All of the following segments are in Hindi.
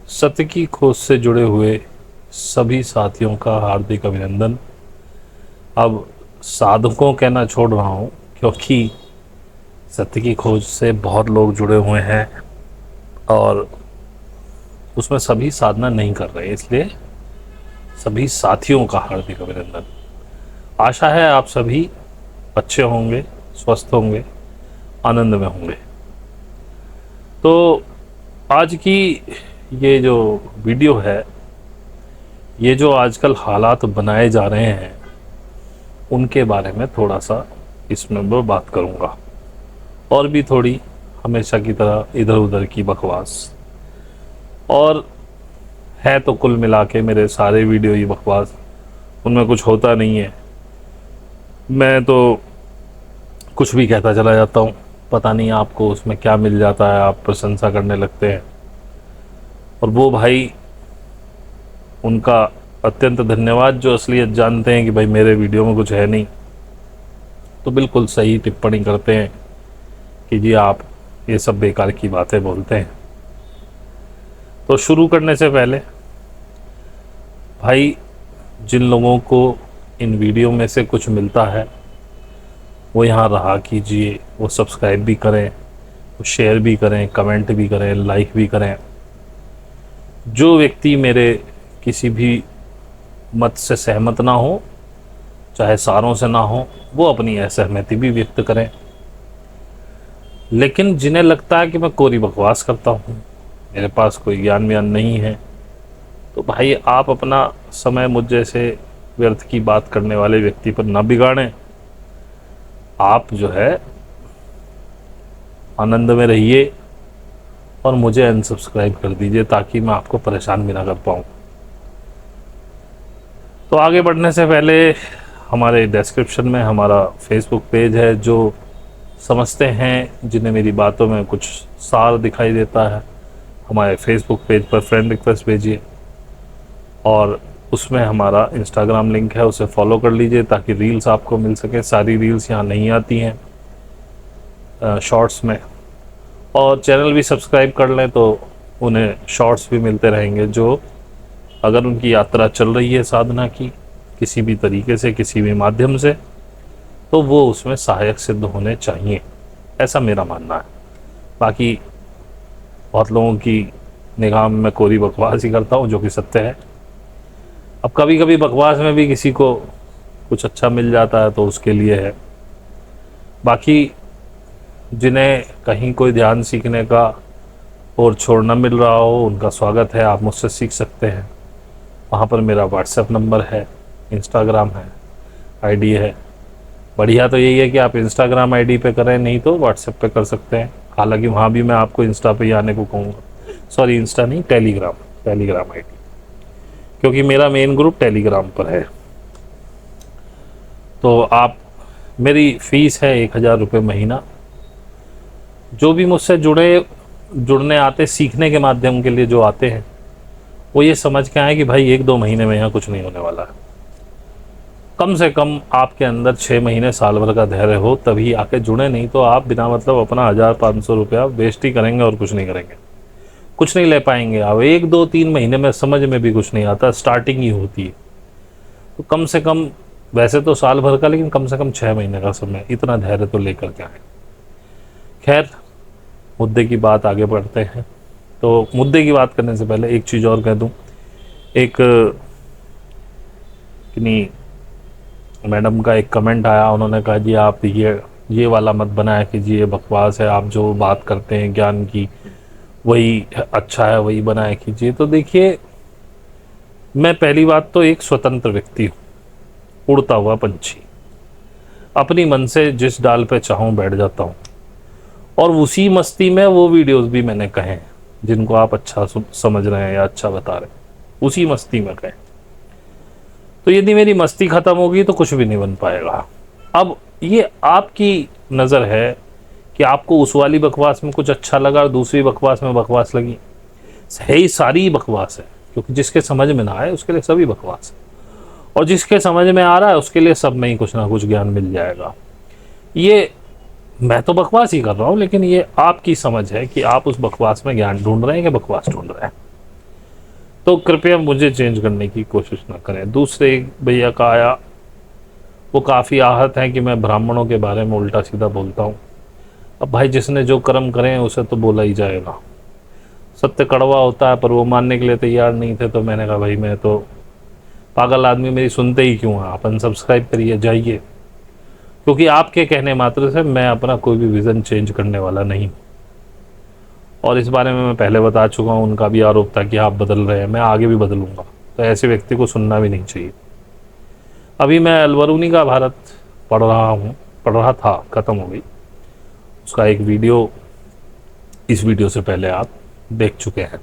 सत्य की खोज से जुड़े हुए सभी साथियों का हार्दिक अभिनंदन। अब साधकों कहना छोड़ रहा हूँ, क्योंकि सत्य की खोज से बहुत लोग जुड़े हुए हैं और उसमें सभी साधना नहीं कर रहे, इसलिए सभी साथियों का हार्दिक अभिनंदन। आशा है आप सभी अच्छे होंगे, स्वस्थ होंगे, आनंद में होंगे। तो आज की ये जो वीडियो है, ये जो आजकल हालात बनाए जा रहे हैं उनके बारे में थोड़ा सा इसमें मैं बात करूंगा, और भी थोड़ी हमेशा की तरह इधर उधर की बकवास। और है तो कुल मिला के मेरे सारे वीडियो ही बकवास, उनमें कुछ होता नहीं है। मैं तो कुछ भी कहता चला जाता हूँ, पता नहीं आपको उसमें क्या मिल जाता है, आप प्रशंसा करने लगते हैं। और वो भाई, उनका अत्यंत धन्यवाद जो असलियत जानते हैं कि भाई मेरे वीडियो में कुछ है नहीं, तो बिल्कुल सही टिप्पणी करते हैं कि जी आप ये सब बेकार की बातें बोलते हैं। तो शुरू करने से पहले भाई, जिन लोगों को इन वीडियो में से कुछ मिलता है वो यहाँ रहा कीजिए, वो सब्सक्राइब भी करें, वो शेयर भी करें, कमेंट भी करें, लाइक भी करें। जो व्यक्ति मेरे किसी भी मत से सहमत ना हो, चाहे सारों से ना हो, वो अपनी असहमति भी व्यक्त करें। लेकिन जिन्हें लगता है कि मैं कोरी बकवास करता हूँ, मेरे पास कोई ज्ञान व्यान नहीं है, तो भाई आप अपना समय मुझ जैसे व्यर्थ की बात करने वाले व्यक्ति पर ना बिगाड़ें। आप जो है आनंद में रहिए और मुझे अनसब्सक्राइब कर दीजिए, ताकि मैं आपको परेशान भी ना कर पाऊँ। तो आगे बढ़ने से पहले हमारे डिस्क्रिप्शन में हमारा फेसबुक पेज है। जो समझते हैं, जिन्हें मेरी बातों में कुछ सार दिखाई देता है, हमारे फेसबुक पेज पर फ्रेंड रिक्वेस्ट भेजिए, और उसमें हमारा इंस्टाग्राम लिंक है, उसे फॉलो कर लीजिए ताकि रील्स आपको मिल सके। सारी रील्स यहाँ नहीं आती हैं शॉर्ट्स में, और चैनल भी सब्सक्राइब कर लें तो उन्हें शॉर्ट्स भी मिलते रहेंगे, जो अगर उनकी यात्रा चल रही है साधना की किसी भी तरीके से, किसी भी माध्यम से, तो वो उसमें सहायक सिद्ध होने चाहिए, ऐसा मेरा मानना है। बाकी बहुत लोगों की निगाह में मैं कोरी बकवास ही करता हूँ, जो कि सत्य है। अब कभी कभी बकवास में भी किसी को कुछ अच्छा मिल जाता है तो उसके लिए है। बाकी जिन्हें कहीं कोई ध्यान सीखने का और छोड़ना मिल रहा हो, उनका स्वागत है, आप मुझसे सीख सकते हैं। वहाँ पर मेरा व्हाट्सएप नंबर है, इंस्टाग्राम है, आईडी है। बढ़िया तो यही है कि आप इंस्टाग्राम आईडी पे करें, नहीं तो व्हाट्सएप पे कर सकते हैं। हालांकि वहाँ भी मैं आपको इंस्टा पे ही आने को कहूँगा, सॉरी इंस्टा नहीं, टेलीग्राम आईडी, क्योंकि मेरा मेन ग्रुप टेलीग्राम पर है। तो आप, मेरी फ़ीस है 1000 रुपये महीना। जो भी मुझसे जुड़ने आते, सीखने के माध्यम के लिए जो आते हैं, वो ये समझ के आए कि भाई 1-2 महीने में यहाँ कुछ नहीं होने वाला है। कम से कम आपके अंदर 6 महीने, साल भर का धैर्य हो, तभी आके जुड़े, नहीं तो आप बिना मतलब अपना 1000-500 रुपया वेस्ट ही करेंगे और कुछ नहीं करेंगे, कुछ नहीं ले पाएंगे। अब 1-2-3 महीने में समझ में भी कुछ नहीं आता, स्टार्टिंग ही होती है। तो कम से कम, वैसे तो साल भर का, लेकिन कम से कम 6 महीने का समय, इतना धैर्य तो लेकर के आए। खैर, मुद्दे की बात आगे बढ़ते हैं। तो मुद्दे की बात करने से पहले एक चीज़ और कह दूं। एक किन्हीं मैडम का एक कमेंट आया, उन्होंने कहा जी आप ये वाला मत बनाया कीजिए, बकवास है, आप जो बात करते हैं ज्ञान की वही अच्छा है, वही बनाया कीजिए। तो देखिए, मैं पहली बात तो एक स्वतंत्र व्यक्ति हूँ, उड़ता हुआ पंछी, अपनी मन से जिस डाल पे चाहूँ बैठ जाता हूँ, और उसी मस्ती में वो वीडियोस भी मैंने कहे हैं जिनको आप अच्छा समझ रहे हैं या अच्छा बता रहे हैं, उसी मस्ती में कहें। तो यदि मेरी मस्ती खत्म होगी तो कुछ भी नहीं बन पाएगा। अब ये आपकी नज़र है कि आपको उस वाली बकवास में कुछ अच्छा लगा और दूसरी बकवास में बकवास लगी। सही, सारी बकवास है, क्योंकि जिसके समझ में ना आए उसके लिए सभी बकवास है, और जिसके समझ में आ रहा है उसके लिए सब में ही कुछ ना कुछ ज्ञान मिल जाएगा। ये मैं तो बकवास ही कर रहा हूँ, लेकिन ये आपकी समझ है कि आप उस बकवास में ज्ञान ढूंढ रहे हैं कि बकवास ढूंढ रहे हैं। तो कृपया मुझे चेंज करने की कोशिश ना करें। दूसरे एक भैया का आया, वो काफ़ी आहत हैं कि मैं ब्राह्मणों के बारे में उल्टा सीधा बोलता हूँ। अब भाई जिसने जो कर्म करे हैं उसे तो बोला ही जाएगा। सत्य कड़वा होता है, पर वो मानने के लिए तैयार नहीं थे, तो मैंने कहा भाई मैं तो पागल आदमी, मेरी सुनते ही क्यों हैं आप, अनसब्सक्राइब करिए जाइए। क्योंकि आपके कहने मात्र से मैं अपना कोई भी विज़न चेंज करने वाला नहीं। और इस बारे में मैं पहले बता चुका हूँ, उनका भी आरोप था कि आप बदल रहे हैं, मैं आगे भी बदलूंगा। तो ऐसे व्यक्ति को सुनना भी नहीं चाहिए। अभी मैं अलबरूनी का भारत पढ़ रहा हूँ, पढ़ रहा था, ख़त्म हो गई। उसका एक वीडियो इस वीडियो से पहले आप देख चुके हैं।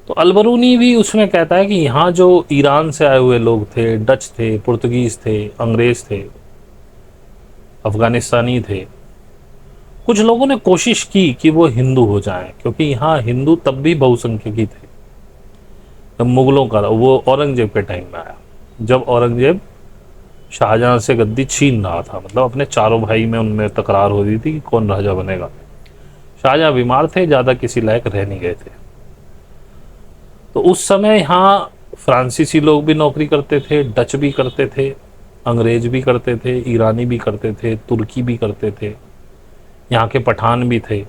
तो अलबरूनी भी उसमें कहता है कि यहाँ जो ईरान से आए हुए लोग थे, डच थे, पुर्तगीज़ थे, अंग्रेज़ थे, अफ़गानिस्तानी थे, कुछ लोगों ने कोशिश की कि वो हिंदू हो जाएं, क्योंकि यहाँ हिंदू तब भी बहुसंख्यक ही थे। जब मुग़लों का, वो औरंगज़ेब के टाइम में आया, जब औरंगज़ेब शाहजहाँ से गद्दी छीन रहा था, मतलब अपने चारों भाई में उनमें तकरार हो रही थी कि कौन राजा बनेगा। शाहजहाँ बीमार थे, ज़्यादा किसी लायक रह नहीं गए थे। तो उस समय यहाँ फ्रांसीसी लोग भी नौकरी करते थे, डच भी करते थे, अंग्रेज भी करते थे, ईरानी भी करते थे, तुर्की भी करते थे, यहाँ के पठान भी थे।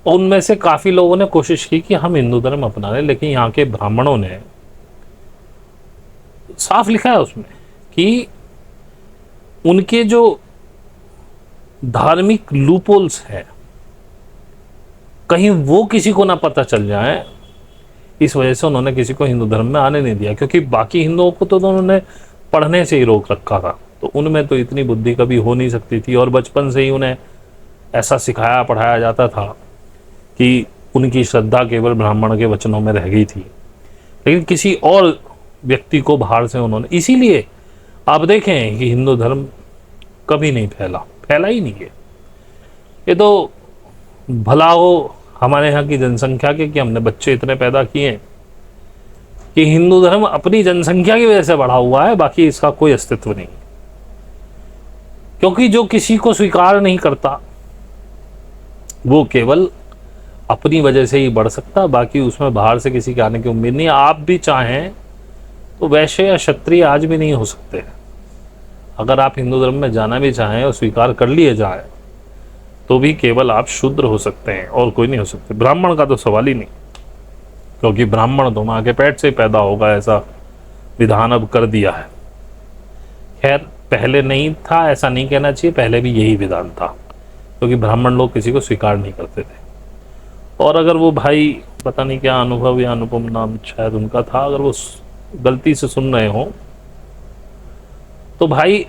और उनमें से काफ़ी लोगों ने कोशिश की कि हम हिंदू धर्म अपना लें, लेकिन यहाँ के ब्राह्मणों ने साफ लिखा है उसमें कि उनके जो धार्मिक लूपोल्स हैं, कहीं वो किसी को ना पता चल जाए, इस वजह से उन्होंने किसी को हिंदू धर्म में आने नहीं दिया। क्योंकि बाकी हिंदुओं को तो उन्होंने पढ़ने से ही रोक रखा था, तो उनमें तो इतनी बुद्धि कभी हो नहीं सकती थी। और बचपन से ही उन्हें ऐसा सिखाया पढ़ाया जाता था कि उनकी श्रद्धा केवल ब्राह्मण के वचनों में रह गई थी, लेकिन किसी और व्यक्ति को बाहर से उन्होंने, इसीलिए आप देखें कि हिंदू धर्म कभी नहीं फैला ही नहीं है। ये तो भला हो हमारे यहाँ की जनसंख्या के कि हमने बच्चे इतने पैदा किए कि हिंदू धर्म अपनी जनसंख्या की वजह से बढ़ा हुआ है, बाकी इसका कोई अस्तित्व नहीं। क्योंकि जो किसी को स्वीकार नहीं करता वो केवल अपनी वजह से ही बढ़ सकता, बाकी उसमें बाहर से किसी के आने की उम्मीद नहीं। आप भी चाहें तो वैश्य या क्षत्रिय आज भी नहीं हो सकते। अगर आप हिंदू धर्म में जाना भी चाहें और स्वीकार कर लिए जाए तो भी केवल आप शूद्र हो सकते हैं और कोई नहीं हो सकते। ब्राह्मण का तो सवाल ही नहीं, क्योंकि ब्राह्मण तो माँ के पेट से पैदा होगा, ऐसा विधान अब कर दिया है। खैर पहले नहीं था, ऐसा नहीं कहना चाहिए, पहले भी यही विधान था, क्योंकि ब्राह्मण लोग किसी को स्वीकार नहीं करते थे। और अगर वो भाई, पता नहीं क्या अनुभव या अनुपम नाम शायद उनका था, अगर वो गलती से सुन रहे हो तो भाई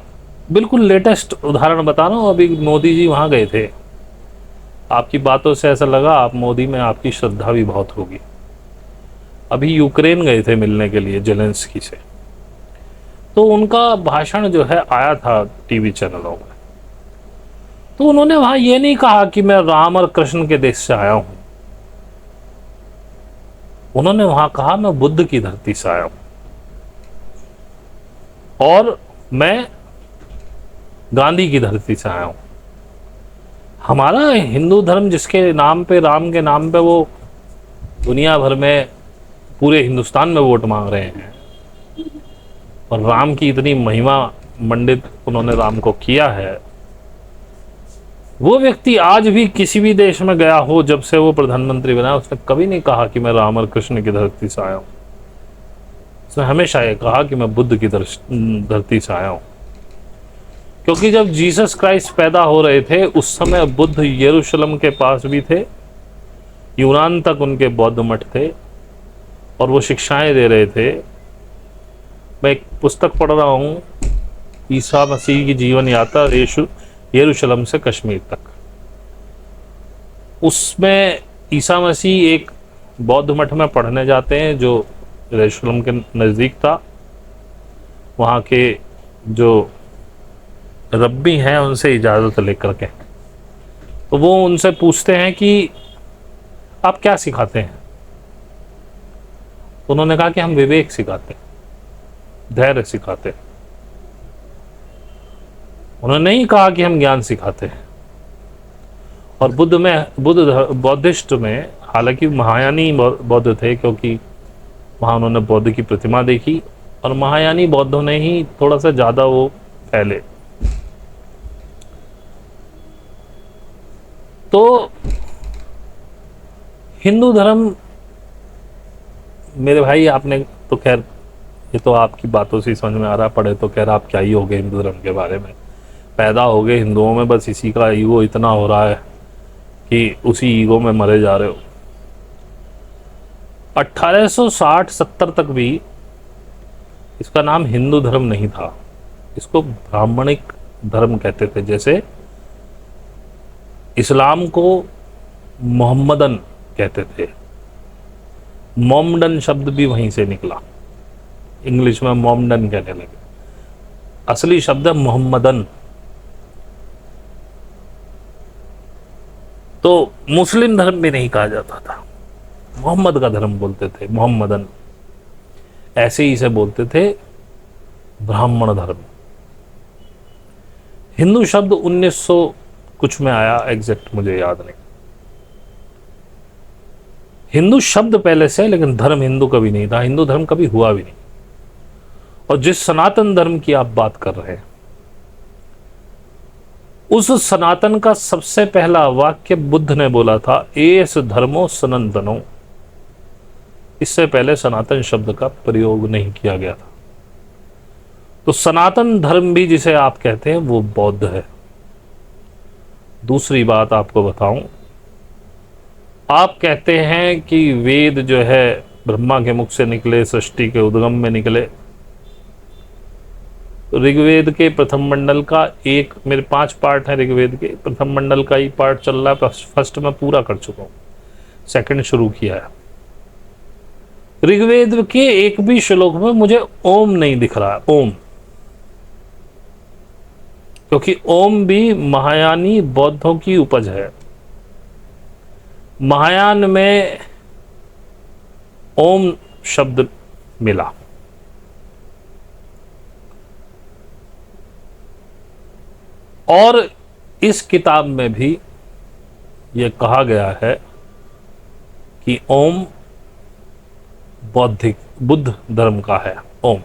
बिल्कुल लेटेस्ट उदाहरण बता रहा हूँ। अभी मोदी जी वहाँ गए थे, आपकी बातों से ऐसा लगा आप मोदी में आपकी श्रद्धा भी बहुत होगी। अभी यूक्रेन गए थे मिलने के लिए जेलेंस्की से, तो उनका भाषण जो है आया था टीवी चैनलों में, तो उन्होंने वहाँ ये नहीं कहा कि मैं राम और कृष्ण के देश से आया हूँ, उन्होंने वहाँ कहा मैं बुद्ध की धरती से आया हूँ और मैं गांधी की धरती से आया हूँ। हमारा हिंदू धर्म जिसके नाम पे, राम के नाम पे वो दुनिया भर में, पूरे हिंदुस्तान में वोट मांग रहे हैं, और राम की इतनी महिमा मंडित उन्होंने राम को किया है, वो व्यक्ति आज भी किसी भी देश में गया हो, जब से वो प्रधानमंत्री बना, उसने कभी नहीं कहा कि मैं राम और कृष्ण की धरती से आया हूँ। उसने हमेशा ये कहा कि मैं बुद्ध की धरती से आया हूँ। क्योंकि जब जीसस क्राइस्ट पैदा हो रहे थे उस समय बुद्ध यरूशलेम के पास भी थे, यूनान तक उनके बौद्ध मठ थे और वो शिक्षाएं दे रहे थे। मैं एक पुस्तक पढ़ रहा हूँ, ईसा मसीह की जीवन यात्रा यरूशलेम से कश्मीर तक। उसमें ईसा मसीह एक बौद्ध मठ में पढ़ने जाते हैं जो यरूशलेम के नज़दीक था। वहाँ के जो रब्बी हैं उनसे इजाज़त लेकर के, तो वो उनसे पूछते हैं कि आप क्या सिखाते हैं। तो उन्होंने कहा कि हम विवेक सिखाते हैं, धैर्य सिखाते हैं। उन्होंने नहीं कहा कि हम ज्ञान सिखाते हैं। और बौद्धिस्ट में हालांकि महायानी बौद्ध थे, क्योंकि वहाँ उन्होंने बौद्ध की प्रतिमा देखी और महायानी बौद्धों ने ही थोड़ा सा ज़्यादा वो फैले। तो हिंदू धर्म मेरे भाई, आपने तो खैर, ये तो आपकी बातों से समझ में आ रहा, पड़े तो खैर आप क्या ही हो गए हिंदू धर्म के बारे में, पैदा हो गए हिंदुओं में, बस इसी का ईगो इतना हो रहा है कि उसी ईगो में मरे जा रहे हो। 1860-70 तक भी इसका नाम हिंदू धर्म नहीं था, इसको ब्राह्मणिक धर्म कहते थे। जैसे इस्लाम को मोहम्मदन कहते थे, मोमडन शब्द भी वहीं से निकला, इंग्लिश में मोमडन कहने लगे, असली शब्द है मोहम्मदन। तो मुस्लिम धर्म भी नहीं कहा जाता था, मोहम्मद का धर्म बोलते थे, मोहम्मदन। ऐसे ही इसे बोलते थे ब्राह्मण धर्म। हिंदू शब्द 1900 कुछ में आया, एग्जैक्ट मुझे याद नहीं। हिंदू शब्द पहले से, लेकिन धर्म हिंदू कभी नहीं था, हिंदू धर्म कभी हुआ भी नहीं। और जिस सनातन धर्म की आप बात कर रहे हैं, उस सनातन का सबसे पहला वाक्य बुद्ध ने बोला था, एस धर्मो सनातनो। इससे पहले सनातन शब्द का प्रयोग नहीं किया गया था। तो सनातन धर्म भी जिसे आप कहते हैं वो बौद्ध है। दूसरी बात आपको बताऊं, आप कहते हैं कि वेद जो है ब्रह्मा के मुख से निकले, सृष्टि के उद्गम में निकले। ऋग्वेद के प्रथम मंडल का एक, मेरे 5 पार्ट है ऋग्वेद के, प्रथम मंडल का ही पार्ट चल रहा है, फर्स्ट में पूरा कर चुका हूं, सेकंड शुरू किया है। ऋग्वेद के एक भी श्लोक में मुझे ओम नहीं दिख रहा है, ओम, क्योंकि ओम भी महायानी बौद्धों की उपज है। महायान में ओम शब्द मिला। और इस किताब में भी यह कहा गया है कि ओम बुद्ध धर्म का है। ओम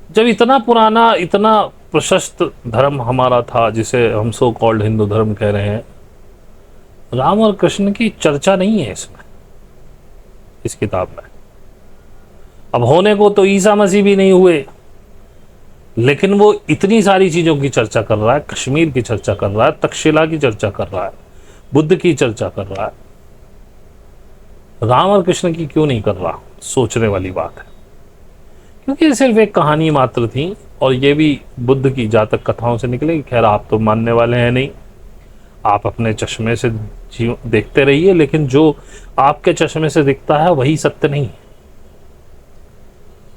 जब इतना पुराना, इतना प्रशस्त धर्म हमारा था, जिसे हम सो कॉल्ड हिंदू धर्म कह रहे हैं, राम और कृष्ण की चर्चा नहीं है इसमें, इस किताब में। अब होने को तो ईसा मसीह भी नहीं हुए, लेकिन वो इतनी सारी चीजों की चर्चा कर रहा है, कश्मीर की चर्चा कर रहा है, तक्षशिला की चर्चा कर रहा है, बुद्ध की चर्चा कर रहा है। राम और कृष्ण की क्यों नहीं कर रहा? सोचने वाली बात है, क्योंकि ये सिर्फ एक कहानी मात्र थी, और ये भी बुद्ध की जातक कथाओं से निकलेगी। खैर आप तो मानने वाले हैं नहीं, आप अपने चश्मे से देखते रहिए, लेकिन जो आपके चश्मे से दिखता है वही सत्य नहीं।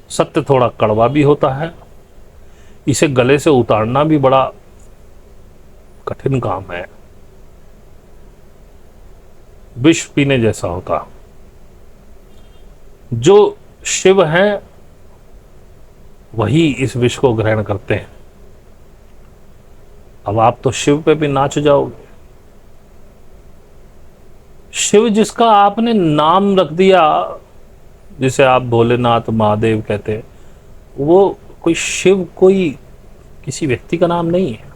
सत्य थोड़ा कड़वा भी होता है, इसे गले से उतारना भी बड़ा कठिन काम है, विष पीने जैसा होता। जो शिव है वही इस विष को ग्रहण करते हैं। अब आप तो शिव पे भी नाच जाओगे। शिव जिसका आपने नाम रख दिया, जिसे आप भोलेनाथ महादेव कहते हैं, वो कोई शिव कोई किसी व्यक्ति का नाम नहीं है।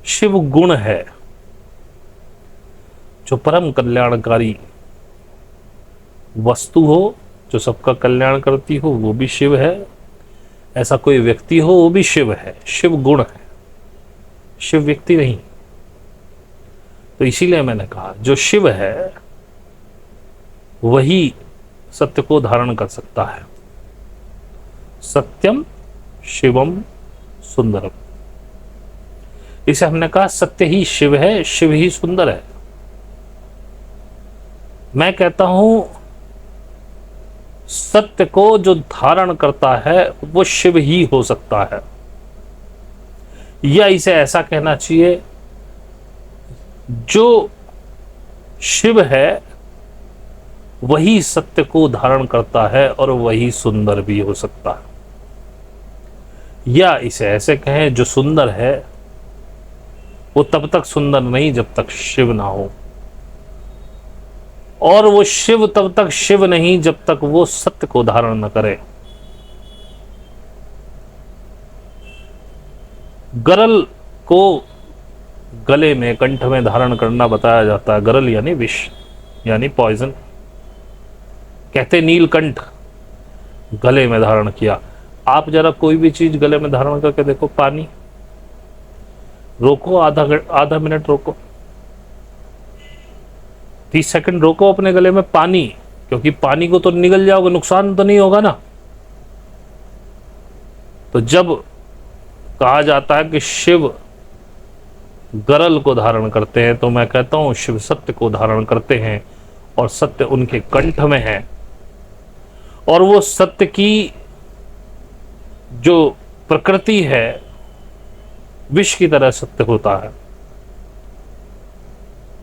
शिव गुण है, जो परम कल्याणकारी वस्तु हो, जो सबका कल्याण करती हो, वो भी शिव है। ऐसा कोई व्यक्ति हो, वो भी शिव है। शिव गुण है, शिव व्यक्ति नहीं। तो इसीलिए मैंने कहा जो शिव है वही सत्य को धारण कर सकता है। सत्यम शिवम सुंदरम, इसे हमने कहा सत्य ही शिव है, शिव ही सुंदर है। मैं कहता हूं सत्य को जो धारण करता है वो शिव ही हो सकता है, या इसे ऐसा कहना चाहिए, जो शिव है वही सत्य को धारण करता है और वही सुंदर भी हो सकता है। या इसे ऐसे कहें, जो सुंदर है वो तब तक सुंदर नहीं जब तक शिव ना हो, और वो शिव तब तक शिव नहीं जब तक वो सत्य को धारण न करे। गरल को गले में, कंठ में धारण करना बताया जाता है। गरल यानी विष, यानी पॉइजन। कहते नीलकंठ गले में धारण किया। आप जरा कोई भी चीज गले में धारण करके देखो। पानी रोको, आधा मिनट रोको, 30 सेकंड रोको अपने गले में पानी, क्योंकि पानी को तो निगल जाओगे, नुकसान तो नहीं होगा ना। तो जब कहा जाता है कि शिव गरल को धारण करते हैं, तो मैं कहता हूं शिव सत्य को धारण करते हैं, और सत्य उनके कंठ में है। और वो सत्य की जो प्रकृति है, विष की तरह सत्य होता है।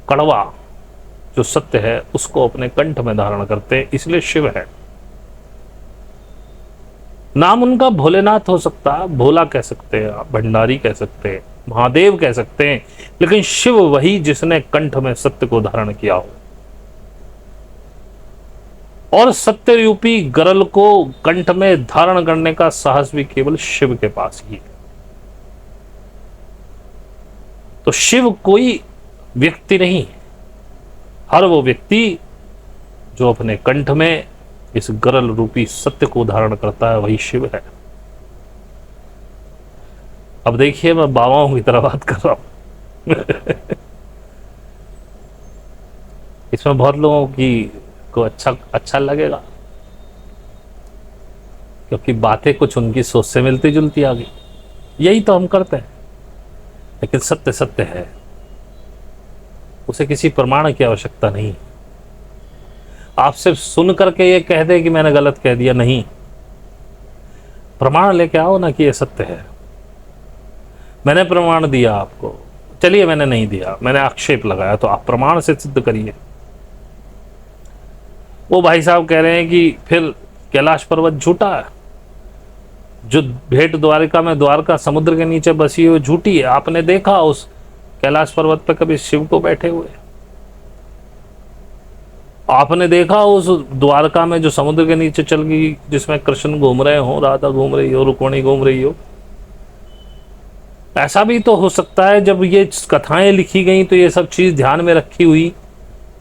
कड़वा जो सत्य है उसको अपने कंठ में धारण करते हैं, इसलिए शिव है। नाम उनका भोलेनाथ हो सकता है, भोला कह सकते हैं आप, भंडारी कह सकते हैं, महादेव कह सकते हैं, लेकिन शिव वही जिसने कंठ में सत्य को धारण किया हो। और सत्य रूपी गरल को कंठ में धारण करने का साहस भी केवल शिव के पास ही है। तो शिव कोई व्यक्ति नहीं, हर वो व्यक्ति जो अपने कंठ में इस गरल रूपी सत्य को धारण करता है वही शिव है। अब देखिए, मैं बाबाओं की तरह बात कर रहा हूं। इसमें बहुत लोगों की को अच्छा लगेगा, क्योंकि बातें कुछ उनकी सोच से मिलती जुलती आ गई। यही तो हम करते हैं, लेकिन सत्य सत्य है, उसे किसी प्रमाण की आवश्यकता नहीं। आप सिर्फ सुन करके ये कह दे कि मैंने गलत कह दिया, नहीं, प्रमाण लेके आओ ना कि ये सत्य है। मैंने प्रमाण दिया आपको, चलिए मैंने नहीं दिया, मैंने आक्षेप लगाया, तो आप प्रमाण से सिद्ध करिए। वो भाई साहब कह रहे हैं कि फिर कैलाश पर्वत झूठा है, जो भेंट द्वारिका में द्वारका समुद्र के नीचे बसी हुई झूठी है। आपने देखा उस कैलाश पर्वत पे कभी शिव को बैठे हुए? आपने देखा उस द्वारका में जो समुद्र के नीचे चल गई, जिसमें कृष्ण घूम रहे हो, राधा घूम रही हो, रुक्मिणी घूम रही हो? ऐसा भी तो हो सकता है जब ये कथाएं लिखी गई तो ये सब चीज ध्यान में रखी हुई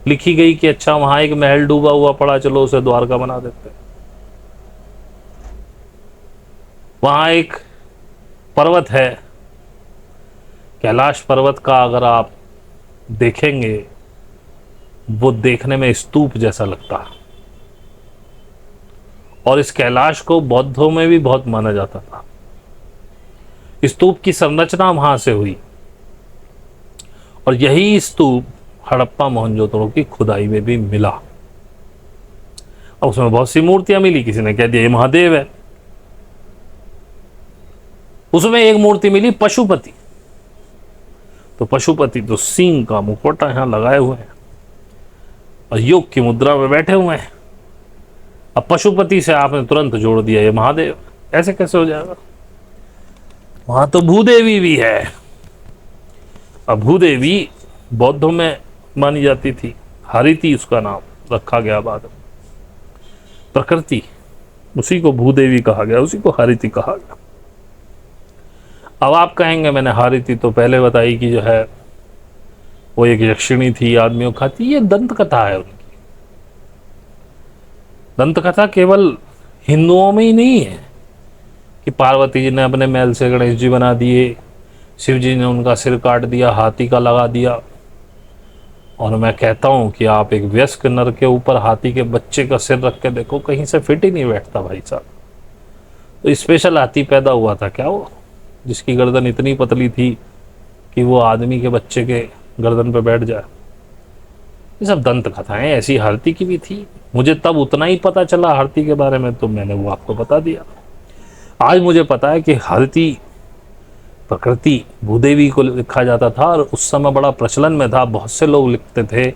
लिखी गई कि अच्छा वहां एक महल डूबा हुआ पड़ा, चलो उसे द्वारका बना देते। वहां एक पर्वत है कैलाश पर्वत का, अगर आप देखेंगे वो देखने में स्तूप जैसा लगता है, और इस कैलाश को बौद्धों में भी बहुत माना जाता था। स्तूप की संरचना वहां से हुई, और यही स्तूप हड़प्पा मोहनजोदड़ो की खुदाई में भी मिला। और उसमें बहुत सी मूर्तियां मिली, किसी ने कह दिया ये महादेव है। उसमें एक मूर्ति मिली पशुपति, तो पशुपति तो सिंह का मुखौटा यहां लगाए हुए हैं और योग की मुद्रा में बैठे हुए हैं। अब पशुपति से आपने तुरंत जोड़ दिया ये महादेव, ऐसे कैसे हो जाएगा? वहां तो भूदेवी भी है। अब भूदेवी बौद्धों में मानी जाती थी, हरिति उसका नाम रखा गया बाद में। प्रकृति, उसी को भूदेवी कहा गया, उसी को हरिति कहा गया। अब आप कहेंगे मैंने हरिति तो पहले बताई कि जो है वो एक यक्षिणी थी, आदमियों खाती। ये दंत कथा है उनकी। दंत कथा केवल हिंदुओं में ही नहीं है कि पार्वती जी ने अपने महल से गणेश जी बना दिए, शिव जी ने उनका सिर काट दिया, हाथी का लगा दिया। और मैं कहता हूं कि आप एक वयस्क नर के ऊपर हाथी के बच्चे का सिर रख के देखो, कहीं से फिट ही नहीं बैठता भाई साहब। तो स्पेशल हाथी पैदा हुआ था क्या वो, जिसकी गर्दन इतनी पतली थी कि वो आदमी के बच्चे के गर्दन पे बैठ जाए? ये सब दंत कथाएं। ऐसी हाथी की भी थी, मुझे तब उतना ही पता चला हाथी के बारे में, तो मैंने वो आपको बता दिया। आज मुझे पता है कि हाथी प्रकृति भूदेवी को लिखा जाता था, और उस समय बड़ा प्रचलन में था। बहुत से लोग लिखते थे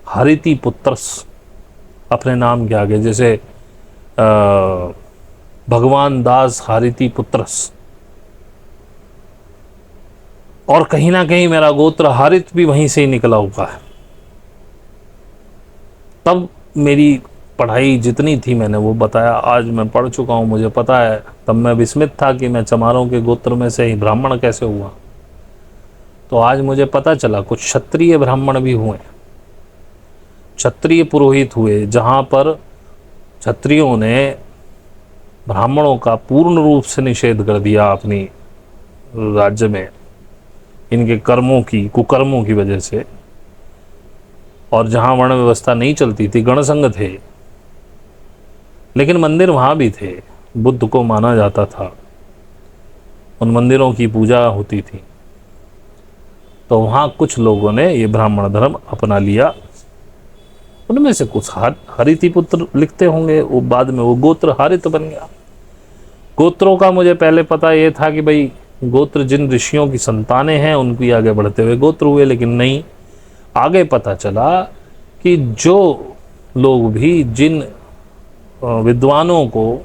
हरिति पुत्रस अपने नाम के आगे, जैसे भगवान दास हरिति पुत्रस। और कहीं ना कहीं मेरा गोत्र हारित भी वहीं से ही निकला हुआ है। तब मेरी पढ़ाई जितनी थी मैंने वो बताया, आज मैं पढ़ चुका हूँ, मुझे पता है। तब मैं विस्मित था कि मैं चमारों के गोत्र में से ही ब्राह्मण कैसे हुआ। तो आज मुझे पता चला कुछ क्षत्रिय ब्राह्मण भी हुए, क्षत्रिय पुरोहित हुए, जहाँ पर क्षत्रियों ने ब्राह्मणों का पूर्ण रूप से निषेध कर दिया अपनी राज्य में, इनके कर्मों की, कुकर्मों की वजह से। और जहाँ वर्ण व्यवस्था नहीं चलती थी, गणसंघ थे, लेकिन मंदिर वहाँ भी थे, बुद्ध को माना जाता था, उन मंदिरों की पूजा होती थी। तो वहाँ कुछ लोगों ने ये ब्राह्मण धर्म अपना लिया। उनमें से कुछ हरिति पुत्र लिखते होंगे, वो बाद में वो गोत्र हारित बन गया। गोत्रों का मुझे पहले पता ये था कि भाई गोत्र जिन ऋषियों की संतानें हैं उनकी आगे बढ़ते हुए गोत्र हुए, लेकिन नहीं, आगे पता चला कि जो लोग भी जिन विद्वानों को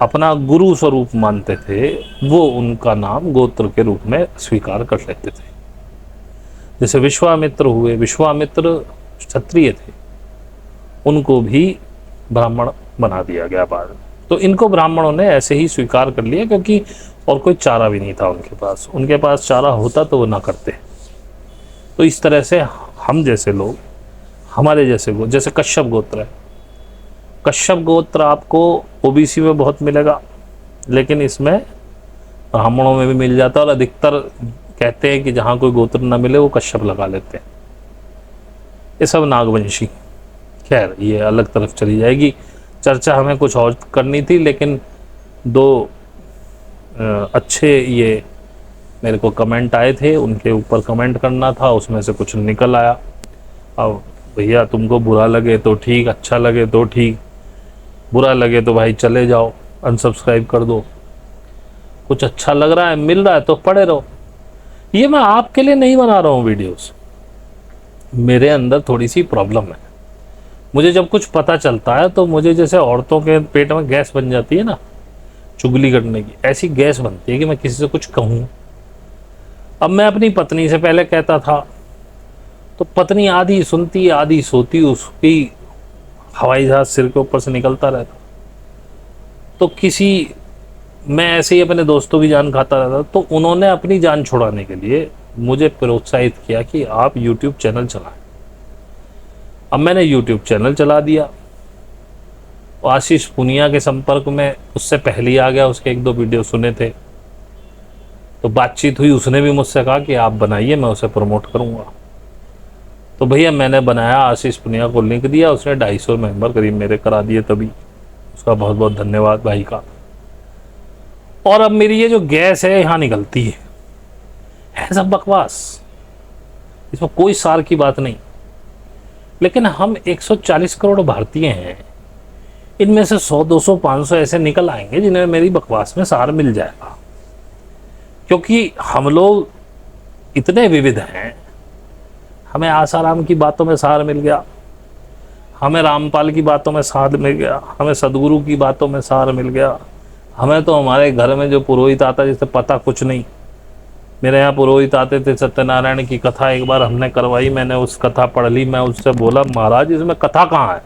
अपना गुरु स्वरूप मानते थे वो उनका नाम गोत्र के रूप में स्वीकार कर लेते थे। जैसे विश्वामित्र हुए, विश्वामित्र क्षत्रिय थे, उनको भी ब्राह्मण बना दिया गया बाद में। तो इनको ब्राह्मणों ने ऐसे ही स्वीकार कर लिया, क्योंकि और कोई चारा भी नहीं था उनके पास चारा होता तो वो ना करते। तो इस तरह से हम जैसे लोग, हमारे जैसे जैसे कश्यप गोत्र है, कश्यप गोत्र आपको ओबीसी में बहुत मिलेगा, लेकिन इसमें ब्राह्मणों में भी मिल जाता है। और अधिकतर कहते हैं कि जहाँ कोई गोत्र ना मिले वो कश्यप लगा लेते हैं। ये सब नागवंशी, खैर ये अलग तरफ चली जाएगी चर्चा, हमें कुछ और करनी थी। लेकिन दो अच्छे ये मेरे को कमेंट आए थे, उनके ऊपर कमेंट करना था, उसमें से कुछ निकल आया। अब भैया तुमको बुरा लगे तो ठीक, अच्छा लगे तो ठीक, बुरा लगे तो भाई चले जाओ, अनसब्सक्राइब कर दो। कुछ अच्छा लग रहा है, मिल रहा है तो पढ़े रहो। ये मैं आपके लिए नहीं बना रहा हूँ वीडियोस, मेरे अंदर थोड़ी सी प्रॉब्लम है। मुझे जब कुछ पता चलता है तो मुझे जैसे औरतों के पेट में गैस बन जाती है ना चुगली करने की, ऐसी गैस बनती है कि मैं किसी से कुछ कहूँ। अब मैं अपनी पत्नी से पहले कहता था तो पत्नी आधी सुनती आधी सोती, उसकी हवाई जहाज सिर के ऊपर से निकलता रहता। तो मैं ऐसे ही अपने दोस्तों की जान खाता रहता, तो उन्होंने अपनी जान छुड़ाने के लिए मुझे प्रोत्साहित किया कि आप YouTube चैनल चलाएं। अब मैंने YouTube चैनल चला दिया। आशीष पुनिया के संपर्क में उससे पहले ही आ गया, उसके 1-2 वीडियो सुने थे, तो बातचीत हुई, उसने भी मुझसे कहा कि आप बनाइए, मैं उसे प्रमोट करूंगा। तो भैया मैंने बनाया, आशीष पुनिया को लिंक दिया, उसने 250 मेंबर करीब मेरे करा दिए, तभी उसका बहुत बहुत धन्यवाद भाई का। और अब मेरी ये जो गैस है यहाँ निकलती है सब बकवास, इसमें कोई सार की बात नहीं। लेकिन हम 140 करोड़ भारतीय हैं, इनमें से 100, 200, 500 ऐसे निकल आएंगे जिन्हें मेरी बकवास में सार मिल जाएगा, क्योंकि हम लोग इतने विविध हैं। हमें आसाराम की बातों में सार मिल गया, हमें रामपाल की बातों में सार मिल गया, हमें सदगुरु की बातों में सार मिल गया। हमें तो हमारे घर में जो पुरोहित आता जिसे पता कुछ नहीं, मेरे यहाँ पुरोहित आते थे, सत्यनारायण की कथा एक बार हमने करवाई, मैंने उस कथा पढ़ ली, मैं उससे बोला महाराज इसमें कथा कहाँ है,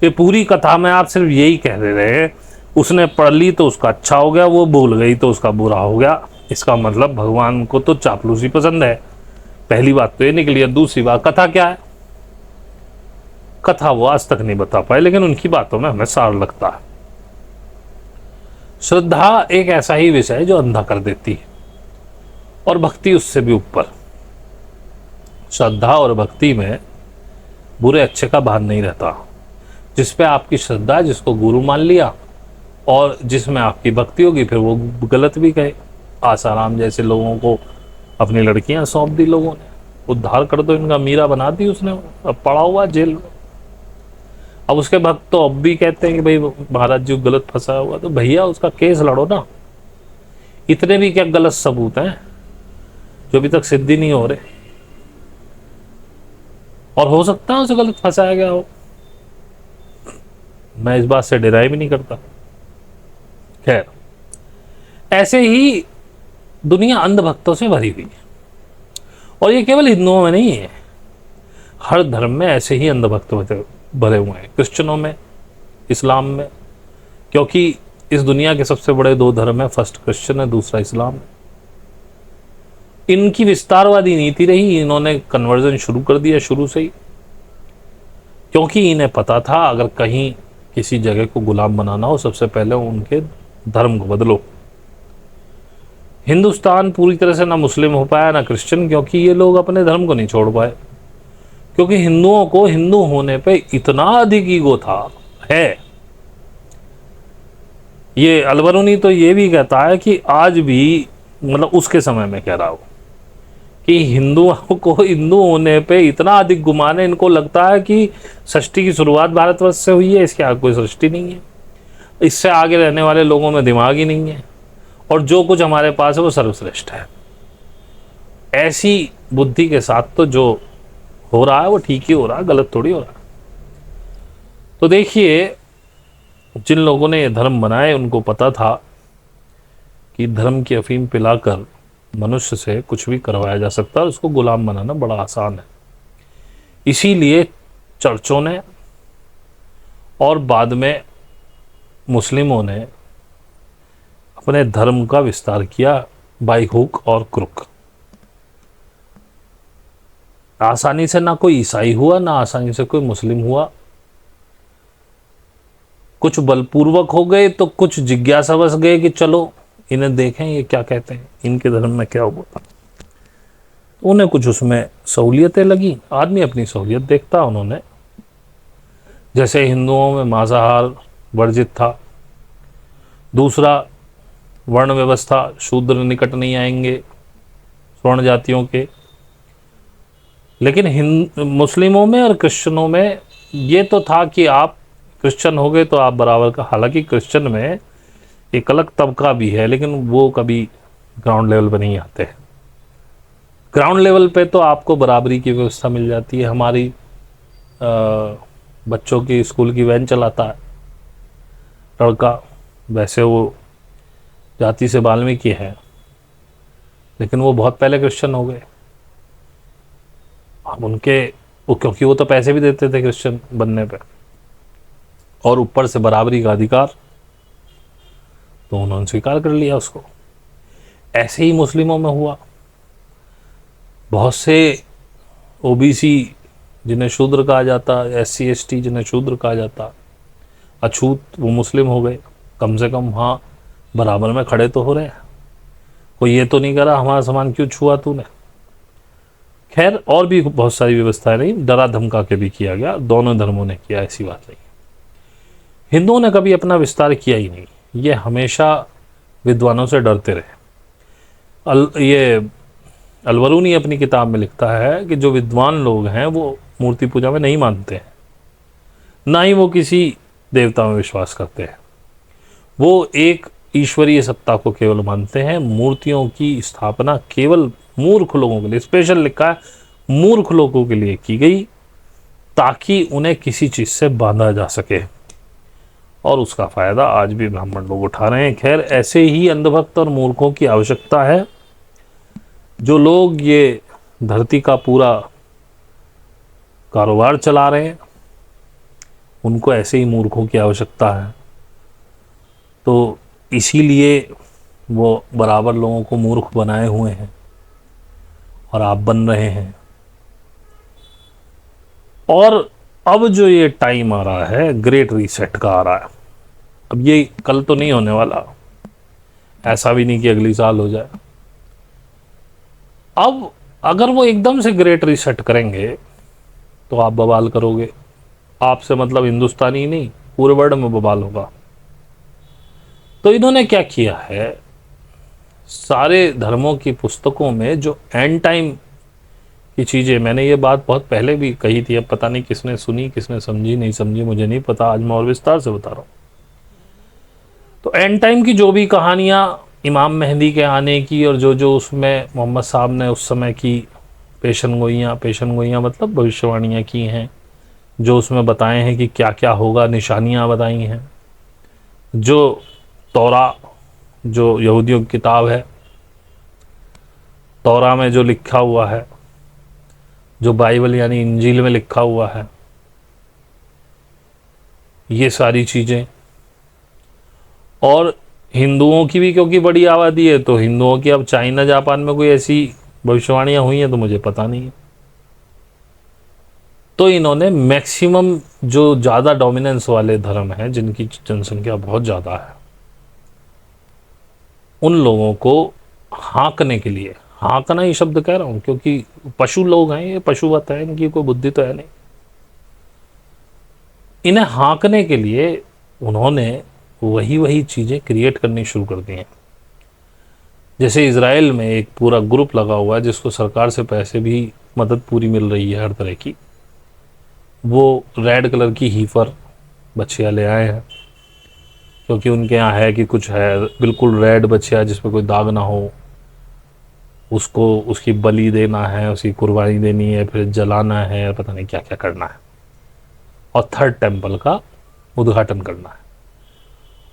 ये पूरी कथा में आप सिर्फ यही कह रहे हैं। उसने पढ़ ली तो उसका अच्छा हो गया, वो भूल गई तो उसका बुरा हो गया। इसका मतलब भगवान को तो चापलूसी पसंद है। पहली बात तो ये निकली है। दूसरी बात, कथा क्या है? कथा वो आज तक नहीं बता पाए, लेकिन उनकी बातों में हमें सार लगता है। श्रद्धा एक ऐसा ही विषय है जो अंधा कर देती है, और भक्ति उससे भी ऊपर। श्रद्धा और भक्ति में बुरे अच्छे का भान नहीं रहता। जिस पे आपकी श्रद्धा, जिसको गुरु मान लिया, और जिसमें आपकी भक्ति होगी, फिर वो गलत भी कहे। आसाराम जैसे लोगों को अपनी लड़कियां सौंप दी लोगों ने, उद्धार कर दो इनका, मीरा बना दी उसने, अब पड़ा हुआ जेल में। अब उसके भक्त तो अब भी कहते हैं कि भाई महाराज जी गलत फंसा हुआ, तो भैया उसका केस लड़ो ना। इतने भी क्या गलत सबूत हैं जो अभी तक सिद्धि नहीं हो रहे, और हो सकता है उसे गलत फंसाया गया हो, मैं इस बात से डिराई भी नहीं करता। खैर, ऐसे ही दुनिया अंधभक्तों से भरी हुई है। और ये केवल हिंदुओं में नहीं है, हर धर्म में ऐसे ही अंधभक्त भरे हुए हैं, क्रिश्चियनों में, इस्लाम में, क्योंकि इस दुनिया के सबसे बड़े दो धर्म है, फर्स्ट क्रिश्चियन है, दूसरा इस्लाम है। इनकी विस्तारवादी नीति रही, इन्होंने कन्वर्जन शुरू कर दिया शुरू से ही, क्योंकि इन्हें पता था अगर कहीं किसी जगह को गुलाम बनाना हो, सबसे पहले उनके धर्म को बदलो। हिंदुस्तान पूरी तरह से ना मुस्लिम हो पाया ना क्रिश्चियन, क्योंकि ये लोग अपने धर्म को नहीं छोड़ पाए, क्योंकि हिंदुओं को हिंदू होने पे इतना अधिक ईगो था है। ये अलबरूनी तो ये भी कहता है कि आज भी, मतलब उसके समय में कह रहा हूं, कि हिंदुओं को हिंदू होने पे इतना अधिक गुमान है, इनको लगता है कि सृष्टि की शुरुआत भारतवर्ष से हुई है, इसके आगे कोई सृष्टि नहीं है, इससे आगे रहने वाले लोगों में दिमाग ही नहीं है, और जो कुछ हमारे पास है वो सर्वश्रेष्ठ है। ऐसी बुद्धि के साथ तो जो हो रहा है वो ठीक ही हो रहा है, गलत थोड़ी हो रहा है। तो देखिए, जिन लोगों ने ये धर्म बनाए उनको पता था कि धर्म की अफीम पिलाकर मनुष्य से कुछ भी करवाया जा सकता है, उसको गुलाम बनाना बड़ा आसान है। इसीलिए चर्चों ने और बाद में मुस्लिमों ने अपने धर्म का विस्तार किया बाई हुक और क्रुक। आसानी से ना कोई ईसाई हुआ, ना आसानी से कोई मुस्लिम हुआ। कुछ बलपूर्वक हो गए तो कुछ जिज्ञासावश गए कि चलो इन्हें देखें ये क्या कहते हैं, इनके धर्म में क्या हुआ। उन्हें कुछ उसमें सहूलियतें लगी, आदमी अपनी सहूलियत देखता। उन्होंने, जैसे हिंदुओं में मांसाहार वर्जित था, दूसरा वर्ण व्यवस्था, शूद्र निकट नहीं आएंगे स्वर्ण जातियों के। लेकिन मुस्लिमों में और क्रिश्चियनों में ये तो था कि आप क्रिश्चियन हो गए तो आप बराबर का। हालांकि क्रिश्चियन में एक अलग तबका भी है, लेकिन वो कभी ग्राउंड लेवल पर नहीं आते हैं। ग्राउंड लेवल पे तो आपको बराबरी की व्यवस्था मिल जाती है। हमारी बच्चों की स्कूल की वैन चलाता है लड़का, वैसे वो जाति से वाल्मीकि है, लेकिन वो बहुत पहले क्रिश्चियन हो गए। अब उनके क्योंकि वो तो पैसे भी देते थे क्रिश्चियन बनने पे, और ऊपर से बराबरी का अधिकार, तो उन्होंने स्वीकार कर लिया उसको। ऐसे ही मुस्लिमों में हुआ। बहुत से ओबीसी जिन्हें शूद्र कहा जाता, SC ST जिन्हें शूद्र कहा जाता, अछूत, वो मुस्लिम हो गए। कम से कम हाँ, बराबर में खड़े तो हो रहे हैं। कोई ये तो नहीं करा हमारा सामान क्यों छुआ तूने। खैर, और भी बहुत सारी व्यवस्थाएं नहीं, डरा धमका के भी किया गया, दोनों धर्मों ने किया, ऐसी बात नहीं। हिंदुओं ने कभी अपना विस्तार किया ही नहीं, ये हमेशा विद्वानों से डरते रहे। ये अलबरूनी अपनी किताब में लिखता है कि जो विद्वान लोग हैं वो मूर्ति पूजा में नहीं मानते हैं, ना ही वो किसी देवता में विश्वास करते हैं। वो एक ईश्वरीय सत्ता को केवल मानते हैं। मूर्तियों की स्थापना केवल मूर्ख लोगों के लिए, स्पेशल लिखा है, मूर्ख लोगों के लिए की गई, ताकि उन्हें किसी चीज से बांधा जा सके, और उसका फायदा आज भी ब्राह्मण लोग उठा रहे हैं। खैर, ऐसे ही अंधभक्त और मूर्खों की आवश्यकता है। जो लोग ये धरती का पूरा कारोबार चला रहे हैं, उनको ऐसे ही मूर्खों की आवश्यकता है। तो इसीलिए वो बराबर लोगों को मूर्ख बनाए हुए हैं, और आप बन रहे हैं। और अब जो ये टाइम आ रहा है, ग्रेट रीसेट का आ रहा है। अब ये कल तो नहीं होने वाला, ऐसा भी नहीं कि अगली साल हो जाए। अब अगर वो एकदम से ग्रेट रीसेट करेंगे तो आप बवाल करोगे। आपसे मतलब हिंदुस्तानी ही नहीं, पूरे वर्ल्ड में बवाल होगा। तो इन्होंने क्या किया है, सारे धर्मों की पुस्तकों में जो एंड टाइम की चीज़ें, मैंने ये बात बहुत पहले भी कही थी, अब पता नहीं किसने सुनी, किसने समझी, नहीं समझी, मुझे नहीं पता। आज मैं और विस्तार से बता रहा हूँ। तो एंड टाइम की जो भी कहानियाँ इमाम मेहंदी के आने की, और जो जो उसमें मोहम्मद साहब ने उस समय की पेशन गोइयाँ मतलब भविष्यवाणियाँ की हैं, जो उसमें बताए हैं कि क्या क्या होगा, निशानियाँ बताई हैं, जो तौरा, जो यहूदियों की किताब है, तौरा में जो लिखा हुआ है, जो बाइबल यानी इंजील में लिखा हुआ है, ये सारी चीज़ें। और हिंदुओं की भी क्योंकि बड़ी आबादी है, तो हिंदुओं की अब चाइना जापान में कोई ऐसी भविष्यवाणियां हुई हैं तो मुझे पता नहीं है। तो इन्होंने मैक्सिमम जो ज़्यादा डोमिनेंस वाले धर्म हैं, जिनकी जनसंख्या बहुत ज़्यादा है, उन लोगों को हाँकने के लिए, हाँकना ही शब्द कह रहा हूँ क्योंकि पशु लोग हैं, ये पशुवत है, इनकी कोई बुद्धि तो है नहीं। इन्हें हाँकने के लिए उन्होंने वही चीज़ें क्रिएट करनी शुरू कर दी हैं। जैसे इज़राइल में एक पूरा ग्रुप लगा हुआ है जिसको सरकार से पैसे भी, मदद पूरी मिल रही है हर तरह की। वो रेड कलर की हीफर बछिया ले आए हैं क्योंकि उनके यहाँ है कि कुछ है बिल्कुल रेड बछिया जिस पर कोई दाग ना हो, उसको उसकी बलि देना है, उसकी कुर्बानी देनी है, फिर जलाना है, पता नहीं क्या क्या करना है, और थर्ड टेम्पल का उद्घाटन करना है।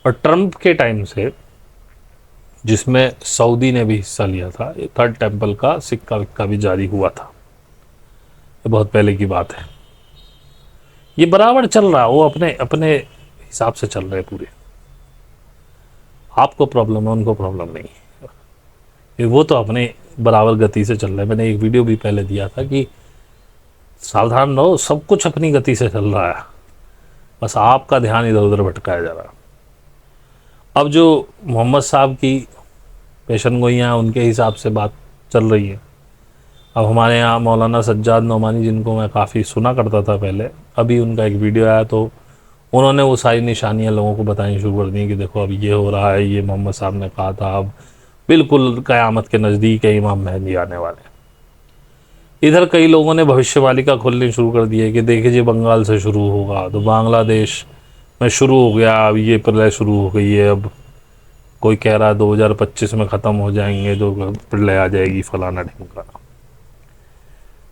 और ट्रंप के टाइम से, जिसमें सऊदी ने भी हिस्सा लिया था, ये थर्ड टेम्पल का सिक्का विक्का भी जारी हुआ था। ये बहुत पहले की बात है। ये बराबर चल रहा है, वो अपने अपने हिसाब से चल रहे पूरे। आपको प्रॉब्लम है, उनको प्रॉब्लम नहीं है, वो तो अपने बराबर गति से चल रहे हैं। मैंने एक वीडियो भी पहले दिया था कि सावधान रहो, सब कुछ अपनी गति से चल रहा है, बस आपका ध्यान इधर उधर भटकाया जा रहा है। अब जो मोहम्मद साहब की पेशन गोइयाँ, उनके हिसाब से बात चल रही है। अब हमारे यहाँ मौलाना सज्जाद नोमानी, जिनको मैं काफ़ी सुना करता था पहले, अभी उनका एक वीडियो आया तो उन्होंने वो सारी निशानियाँ लोगों को बतानी शुरू कर दी कि देखो अब ये हो रहा है, ये मोहम्मद साहब ने कहा था, अब बिल्कुल क़यामत के नज़दीक है, इमाम महदी आने वाले। इधर कई लोगों ने भविष्यवाणी खोलनी शुरू कर दी है कि देखिए जी बंगाल से शुरू होगा, तो बांग्लादेश में शुरू हो गया, अब ये प्रलय शुरू हो गई है, अब कोई कह रहा है 2025 में ख़त्म हो जाएंगे, तो प्रलय आ जाएगी, फलाना ढिमकाना।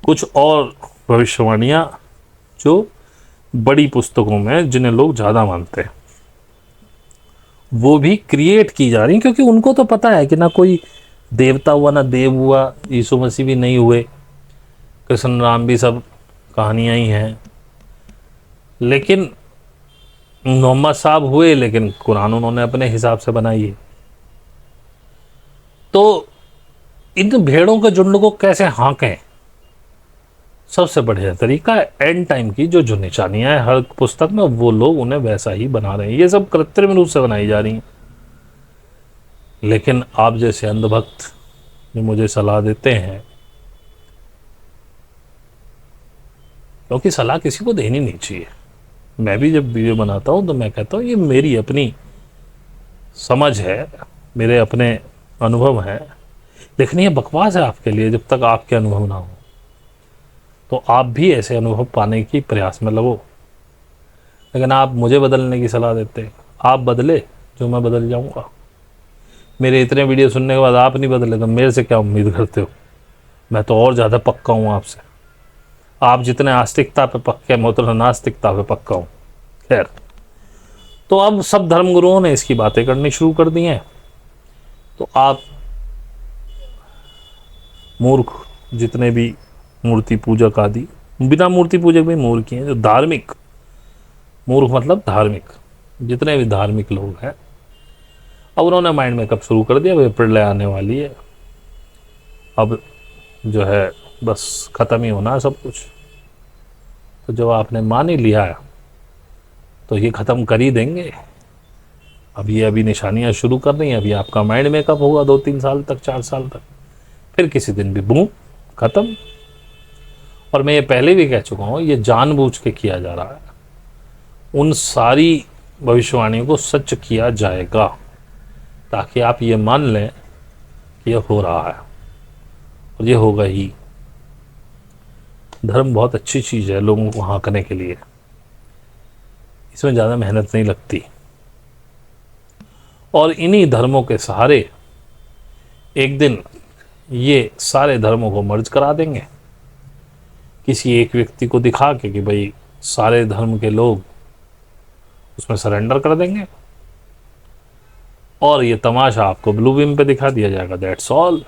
कुछ और भविष्यवाणियाँ जो बड़ी पुस्तकों में, जिन्हें लोग ज़्यादा मानते हैं, वो भी क्रिएट की जा रही, क्योंकि उनको तो पता है कि ना कोई देवता हुआ ना देव हुआ, यीशु मसीह भी नहीं हुए, कृष्ण राम भी सब कहानियाँ ही हैं। लेकिन मोहम्मद साहब हुए, लेकिन कुरान उन्होंने अपने हिसाब से बनाई है। तो इन भेड़ों के झुंड को कैसे हाँकें, सबसे बढ़िया तरीका है एंड टाइम की जो निशानियां हैं हर पुस्तक में, वो लोग उन्हें वैसा ही बना रहे हैं। ये सब कृत्रिम रूप से बनाई जा रही हैं। लेकिन आप जैसे अंधभक्त जो मुझे सलाह देते हैं, क्योंकि सलाह किसी को देनी नहीं चाहिए, मैं भी जब वीडियो बनाता हूं तो मैं कहता हूं ये मेरी अपनी समझ है, मेरे अपने अनुभव हैं, लेकिन ये बकवास है आपके लिए जब तक आपके अनुभव ना हो। तो आप भी ऐसे अनुभव पाने की प्रयास में लगो। लेकिन आप मुझे बदलने की सलाह देते हैं, आप बदले जो मैं बदल जाऊंगा। मेरे इतने वीडियो सुनने के बाद आप नहीं बदले तो मेरे से क्या उम्मीद करते हो? मैं तो और ज़्यादा पक्का हूँ आपसे। आप जितने आस्तिकता पे पक्के हैं, मैं उतना नास्तिकता पे पक्का हूँ। खैर, तो अब सब धर्मगुरुओं ने इसकी बातें करनी शुरू कर दी हैं। तो आप मूर्ख जितने भी मूर्ति पूजक आदि, बिना मूर्ति पूजक भी मूर्ख हैं, जो धार्मिक, मूर्ख मतलब धार्मिक, जितने भी धार्मिक लोग हैं, अब उन्होंने माइंड मेकअप शुरू कर दिया, वे प्रलय आने वाली है, अब जो है बस ख़त्म ही होना है सब कुछ। तो जब आपने मान ही लिया है तो ये ख़त्म कर ही देंगे। अब ये अभी निशानियां शुरू कर रही हैं, अभी आपका माइंड मेकअप होगा 2-3 साल तक, 4 साल तक, फिर किसी दिन भी बूम ख़त्म। और मैं ये पहले भी कह चुका हूँ, ये जानबूझ के किया जा रहा है। उन सारी भविष्यवाणियों को सच किया जाएगा ताकि आप ये मान लें कि ये हो रहा है, और ये होगा ही। धर्म बहुत अच्छी चीज़ है लोगों को हाँकने के लिए, इसमें ज़्यादा मेहनत नहीं लगती। और इन्हीं धर्मों के सहारे एक दिन ये सारे धर्मों को मर्ज करा देंगे, किसी एक व्यक्ति को दिखा के कि भाई सारे धर्म के लोग उसमें सरेंडर कर देंगे, और ये तमाशा आपको ब्लू बीम पे दिखा दिया जाएगा। That's all.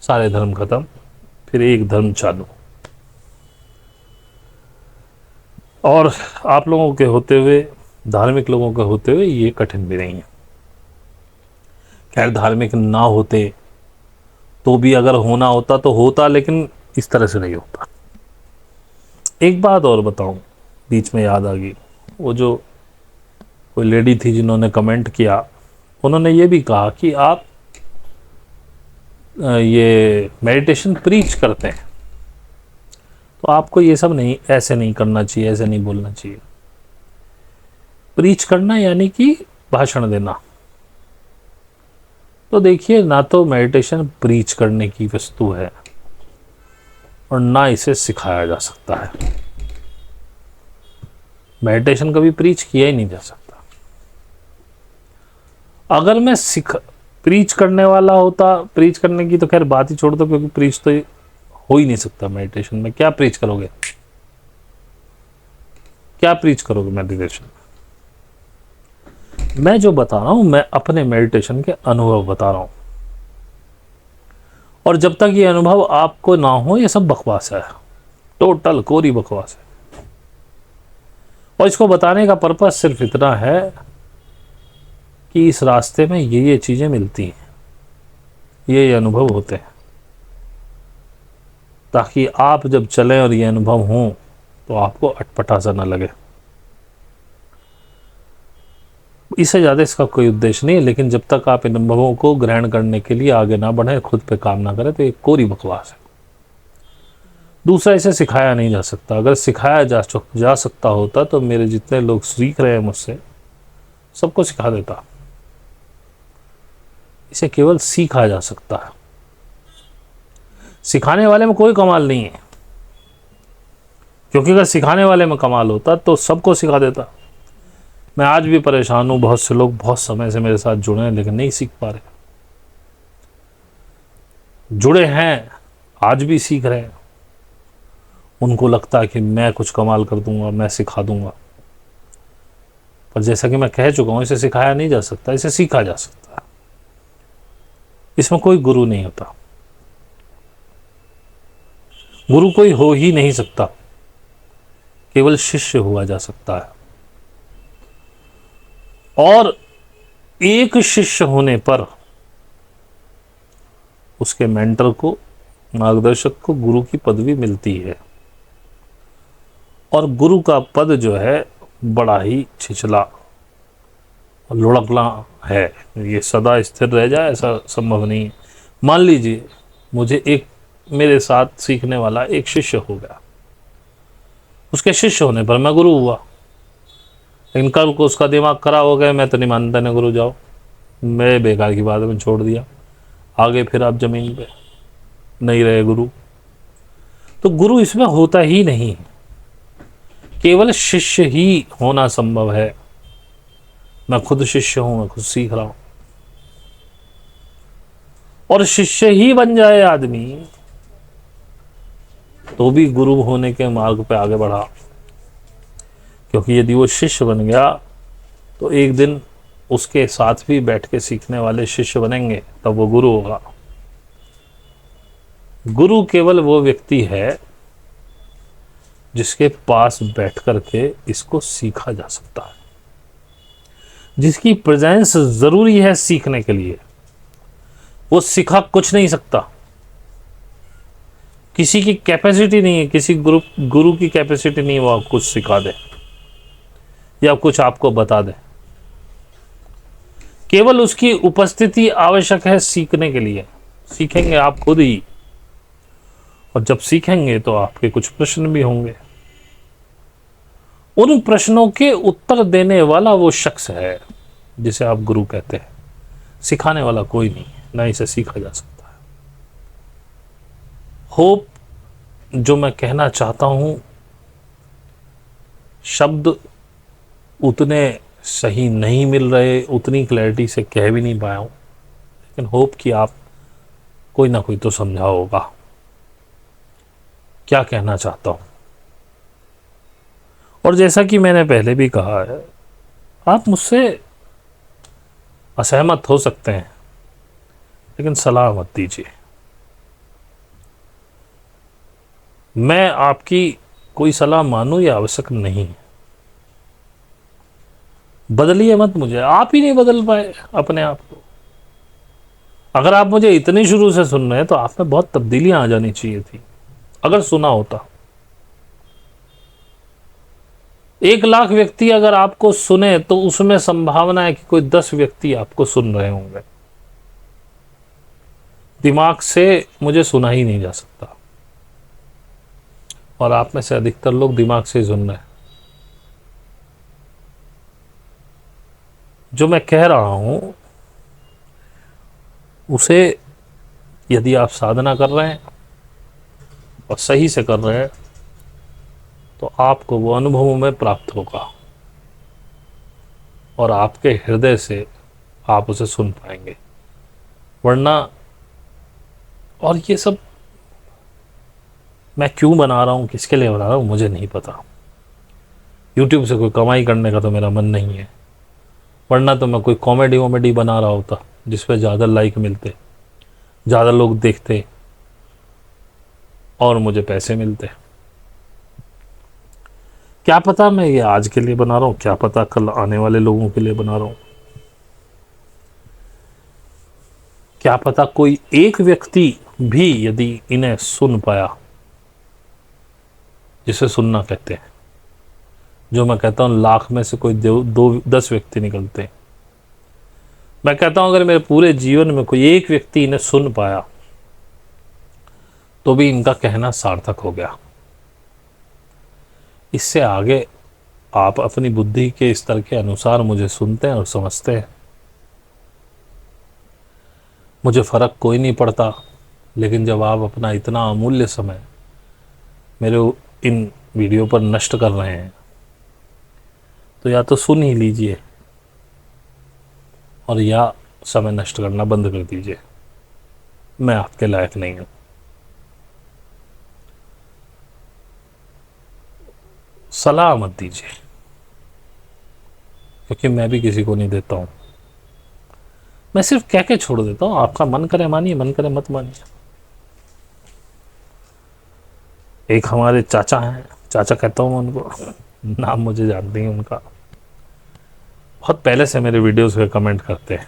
सारे धर्म खत्म, फिर एक धर्म चालू। और आप लोगों के होते हुए, धार्मिक लोगों के होते हुए ये कठिन भी नहीं है। खैर धार्मिक ना होते तो भी अगर होना होता तो होता, लेकिन इस तरह से नहीं होता। एक बात और बताऊं, बीच में याद आ गई, वो जो कोई लेडी थी जिन्होंने कमेंट किया, उन्होंने ये भी कहा कि आप ये मेडिटेशन प्रीच करते हैं तो आपको ये सब नहीं, ऐसे नहीं करना चाहिए, ऐसे नहीं बोलना चाहिए। प्रीच करना यानी कि भाषण देना। तो देखिए, ना तो मेडिटेशन प्रीच करने की वस्तु है और ना इसे सिखाया जा सकता है। मेडिटेशन कभी प्रीच किया ही नहीं जा सकता। अगर मैं प्रीच करने वाला होता, प्रीच करने की तो खैर बात ही छोड़ दो, क्योंकि प्रीच तो हो ही नहीं सकता मेडिटेशन में। क्या प्रीच करोगे, क्या प्रीच करोगे मेडिटेशन में? मैं जो बता रहा हूं, मैं अपने मेडिटेशन के अनुभव बता रहा हूं, और जब तक ये अनुभव आपको ना हो, ये सब बकवास है, टोटल कोरी बकवास है। और इसको बताने का पर्पस सिर्फ इतना है कि इस रास्ते में ये चीजें मिलती हैं, ये अनुभव होते हैं, ताकि आप जब चलें और ये अनुभव हों तो आपको अटपटा सा ना लगे। इससे ज़्यादा इसका कोई उद्देश्य नहीं है। लेकिन जब तक आप इन अनुभवों को ग्रहण करने के लिए आगे ना बढ़े, खुद पे काम ना करें, तो ये कोरी बकवास है। दूसरा, इसे सिखाया नहीं जा सकता। अगर सिखाया जा सकता होता तो मेरे जितने लोग सीख रहे हैं मुझसे, सबको सिखा देता। इसे केवल सीखा जा सकता है। सिखाने वाले में कोई कमाल नहीं है, क्योंकि अगर सिखाने वाले में कमाल होता तो सबको सिखा देता। मैं आज भी परेशान हूं, बहुत से लोग बहुत समय से मेरे साथ जुड़े हैं लेकिन नहीं सीख पा रहे। जुड़े हैं, आज भी सीख रहे हैं। उनको लगता है कि मैं कुछ कमाल कर दूंगा, मैं सिखा दूंगा। पर जैसा कि मैं कह चुका हूं, इसे सिखाया नहीं जा सकता, इसे सीखा जा सकता है। इसमें कोई गुरु नहीं होता, गुरु कोई हो ही नहीं सकता, केवल शिष्य हुआ जा सकता है। और एक शिष्य होने पर उसके मेंटर को, मार्गदर्शक को गुरु की पदवी मिलती है। और गुरु का पद जो है बड़ा ही छिछला और लुढ़कना है, ये सदा स्थिर रह जाए ऐसा संभव नहीं है। मान लीजिए मुझे एक, मेरे साथ सीखने वाला एक शिष्य हो गया, उसके शिष्य होने पर मैं गुरु हुआ, लेकिन कल को उसका दिमाग खराब हो गया, मैं तो नहीं मानता ना गुरु जाओ, मैं बेकार की बात में छोड़ दिया, आगे फिर आप जमीन पे नहीं रहे गुरु। तो गुरु इसमें होता ही नहीं, केवल शिष्य ही होना संभव है। मैं खुद शिष्य हूं, मैं खुद सीख रहा हूं। और शिष्य ही बन जाए आदमी तो भी गुरु होने के मार्ग पे आगे बढ़ा, क्योंकि यदि वो शिष्य बन गया तो एक दिन उसके साथ भी बैठ के सीखने वाले शिष्य बनेंगे, तब वो गुरु होगा। गुरु केवल वो व्यक्ति है जिसके पास बैठ करके इसको सीखा जा सकता है, जिसकी प्रेजेंस जरूरी है सीखने के लिए। वो सिखा कुछ नहीं सकता, किसी की कैपेसिटी नहीं है, किसी गुरु की कैपेसिटी नहीं है वो कुछ सिखा दे या कुछ आपको बता दे। केवल उसकी उपस्थिति आवश्यक है सीखने के लिए। सीखेंगे आप खुद ही, और जब सीखेंगे तो आपके कुछ प्रश्न भी होंगे। उन प्रश्नों के उत्तर देने वाला वो शख्स है जिसे आप गुरु कहते हैं, सिखाने वाला कोई नहीं, ना इसे सीखा जा सकता है। होप जो मैं कहना चाहता हूं, शब्द उतने सही नहीं मिल रहे, उतनी क्लैरिटी से कह भी नहीं पाया हूं, लेकिन होप कि आप कोई ना कोई तो समझा होगा क्या कहना चाहता हूं। और जैसा कि मैंने पहले भी कहा है, आप मुझसे असहमत हो सकते हैं, लेकिन सलाह मत दीजिए। मैं आपकी कोई सलाह मानूं या आवश्यक नहीं है। बदलिए मत मुझे, आप ही नहीं बदल पाए अपने आप को। अगर आप मुझे इतनी शुरू से सुन रहे हैं तो आप में बहुत तब्दीलियां आ जानी चाहिए थी, अगर सुना होता। 1 लाख व्यक्ति अगर आपको सुने तो उसमें संभावना है कि कोई 10 व्यक्ति आपको सुन रहे होंगे। दिमाग से मुझे सुना ही नहीं जा सकता, और आप में से अधिकतर लोग दिमाग से ही सुन रहे हैं। जो मैं कह रहा हूं उसे यदि आप साधना कर रहे हैं और सही से कर रहे हैं तो आपको वो अनुभवों में प्राप्त होगा, और आपके हृदय से आप उसे सुन पाएंगे। वरना, और ये सब मैं क्यों बना रहा हूँ, किसके लिए बना रहा हूँ, मुझे नहीं पता। यूट्यूब से कोई कमाई करने का तो मेरा मन नहीं है, वरना तो मैं कोई कॉमेडी वॉमेडी बना रहा होता जिस पे ज़्यादा लाइक मिलते, ज़्यादा लोग देखते और मुझे पैसे मिलते। क्या पता मैं ये आज के लिए बना रहा हूँ, क्या पता कल आने वाले लोगों के लिए बना रहा हूँ। क्या पता कोई एक व्यक्ति भी यदि इन्हें सुन पाया, जिसे सुनना कहते हैं, जो मैं कहता हूं लाख में से कोई 10 व्यक्ति निकलते। मैं कहता हूं अगर मेरे पूरे जीवन में कोई एक व्यक्ति इन्हें सुन पाया तो भी इनका कहना सार्थक हो गया। इससे आगे आप अपनी बुद्धि के स्तर के अनुसार मुझे सुनते हैं और समझते हैं, मुझे फर्क कोई नहीं पड़ता। लेकिन जब आप अपना इतना अमूल्य समय मेरे इन वीडियो पर नष्ट कर रहे हैं तो या तो सुन ही लीजिए और या समय नष्ट करना बंद कर दीजिए। मैं आपके लायक नहीं हूं। सलाह मत दीजिए, क्योंकि मैं भी किसी को नहीं देता हूं। मैं सिर्फ कह के छोड़ देता हूं, आपका मन करे मानिए, मन करे मत मानिए। एक हमारे चाचा हैं, चाचा कहता हूं मैं उनको, नाम मुझे जानते हैं उनका, बहुत पहले से मेरे वीडियोस पे कमेंट करते हैं।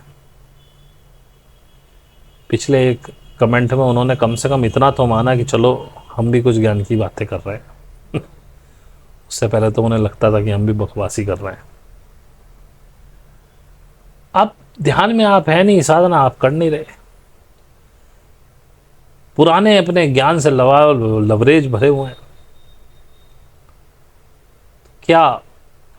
पिछले एक कमेंट में उन्होंने कम से कम इतना तो माना कि चलो हम भी कुछ ज्ञान की बातें कर रहे हैं। उससे पहले तो उन्हें लगता था कि हम भी बकवासी कर रहे हैं। आप ध्यान में आप है नहीं, साधना आप कर नहीं रहे, पुराने अपने ज्ञान से लवरेज भरे हुए हैं। क्या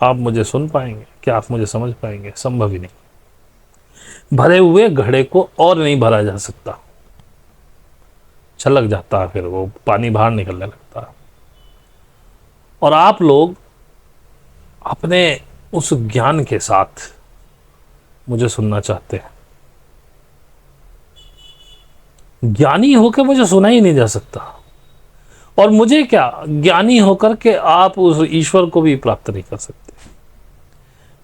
आप मुझे सुन पाएंगे, क्या आप मुझे समझ पाएंगे? संभव ही नहीं। भरे हुए घड़े को और नहीं भरा जा सकता, छलक जाता है, फिर वो पानी बाहर निकलने लगता है। और आप लोग अपने उस ज्ञान के साथ मुझे सुनना चाहते हैं। ज्ञानी होकर मुझे सुना ही नहीं जा सकता, और मुझे क्या, ज्ञानी होकर के आप उस ईश्वर को भी प्राप्त नहीं कर सकते।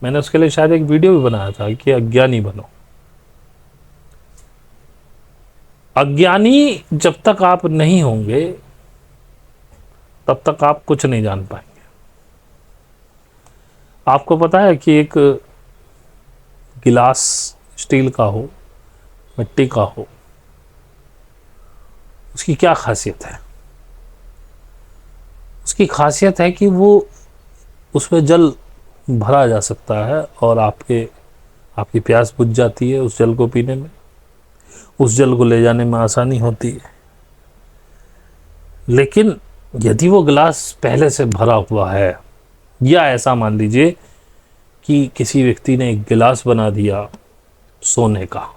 मैंने उसके लिए शायद एक वीडियो भी बनाया था कि अज्ञानी बनो। अज्ञानी जब तक आप नहीं होंगे तब तक आप कुछ नहीं जान पाएंगे। आपको पता है कि एक गिलास स्टील का हो, मिट्टी का हो, उसकी क्या खासियत है? उसकी खासियत है कि वो उसमें जल भरा जा सकता है और आपकी प्यास बुझ जाती है उस जल को पीने में, उस जल को ले जाने में आसानी होती है। लेकिन यदि वो गिलास पहले से भरा हुआ है, या ऐसा मान लीजिए कि किसी व्यक्ति ने एक गिलास बना दिया सोने का,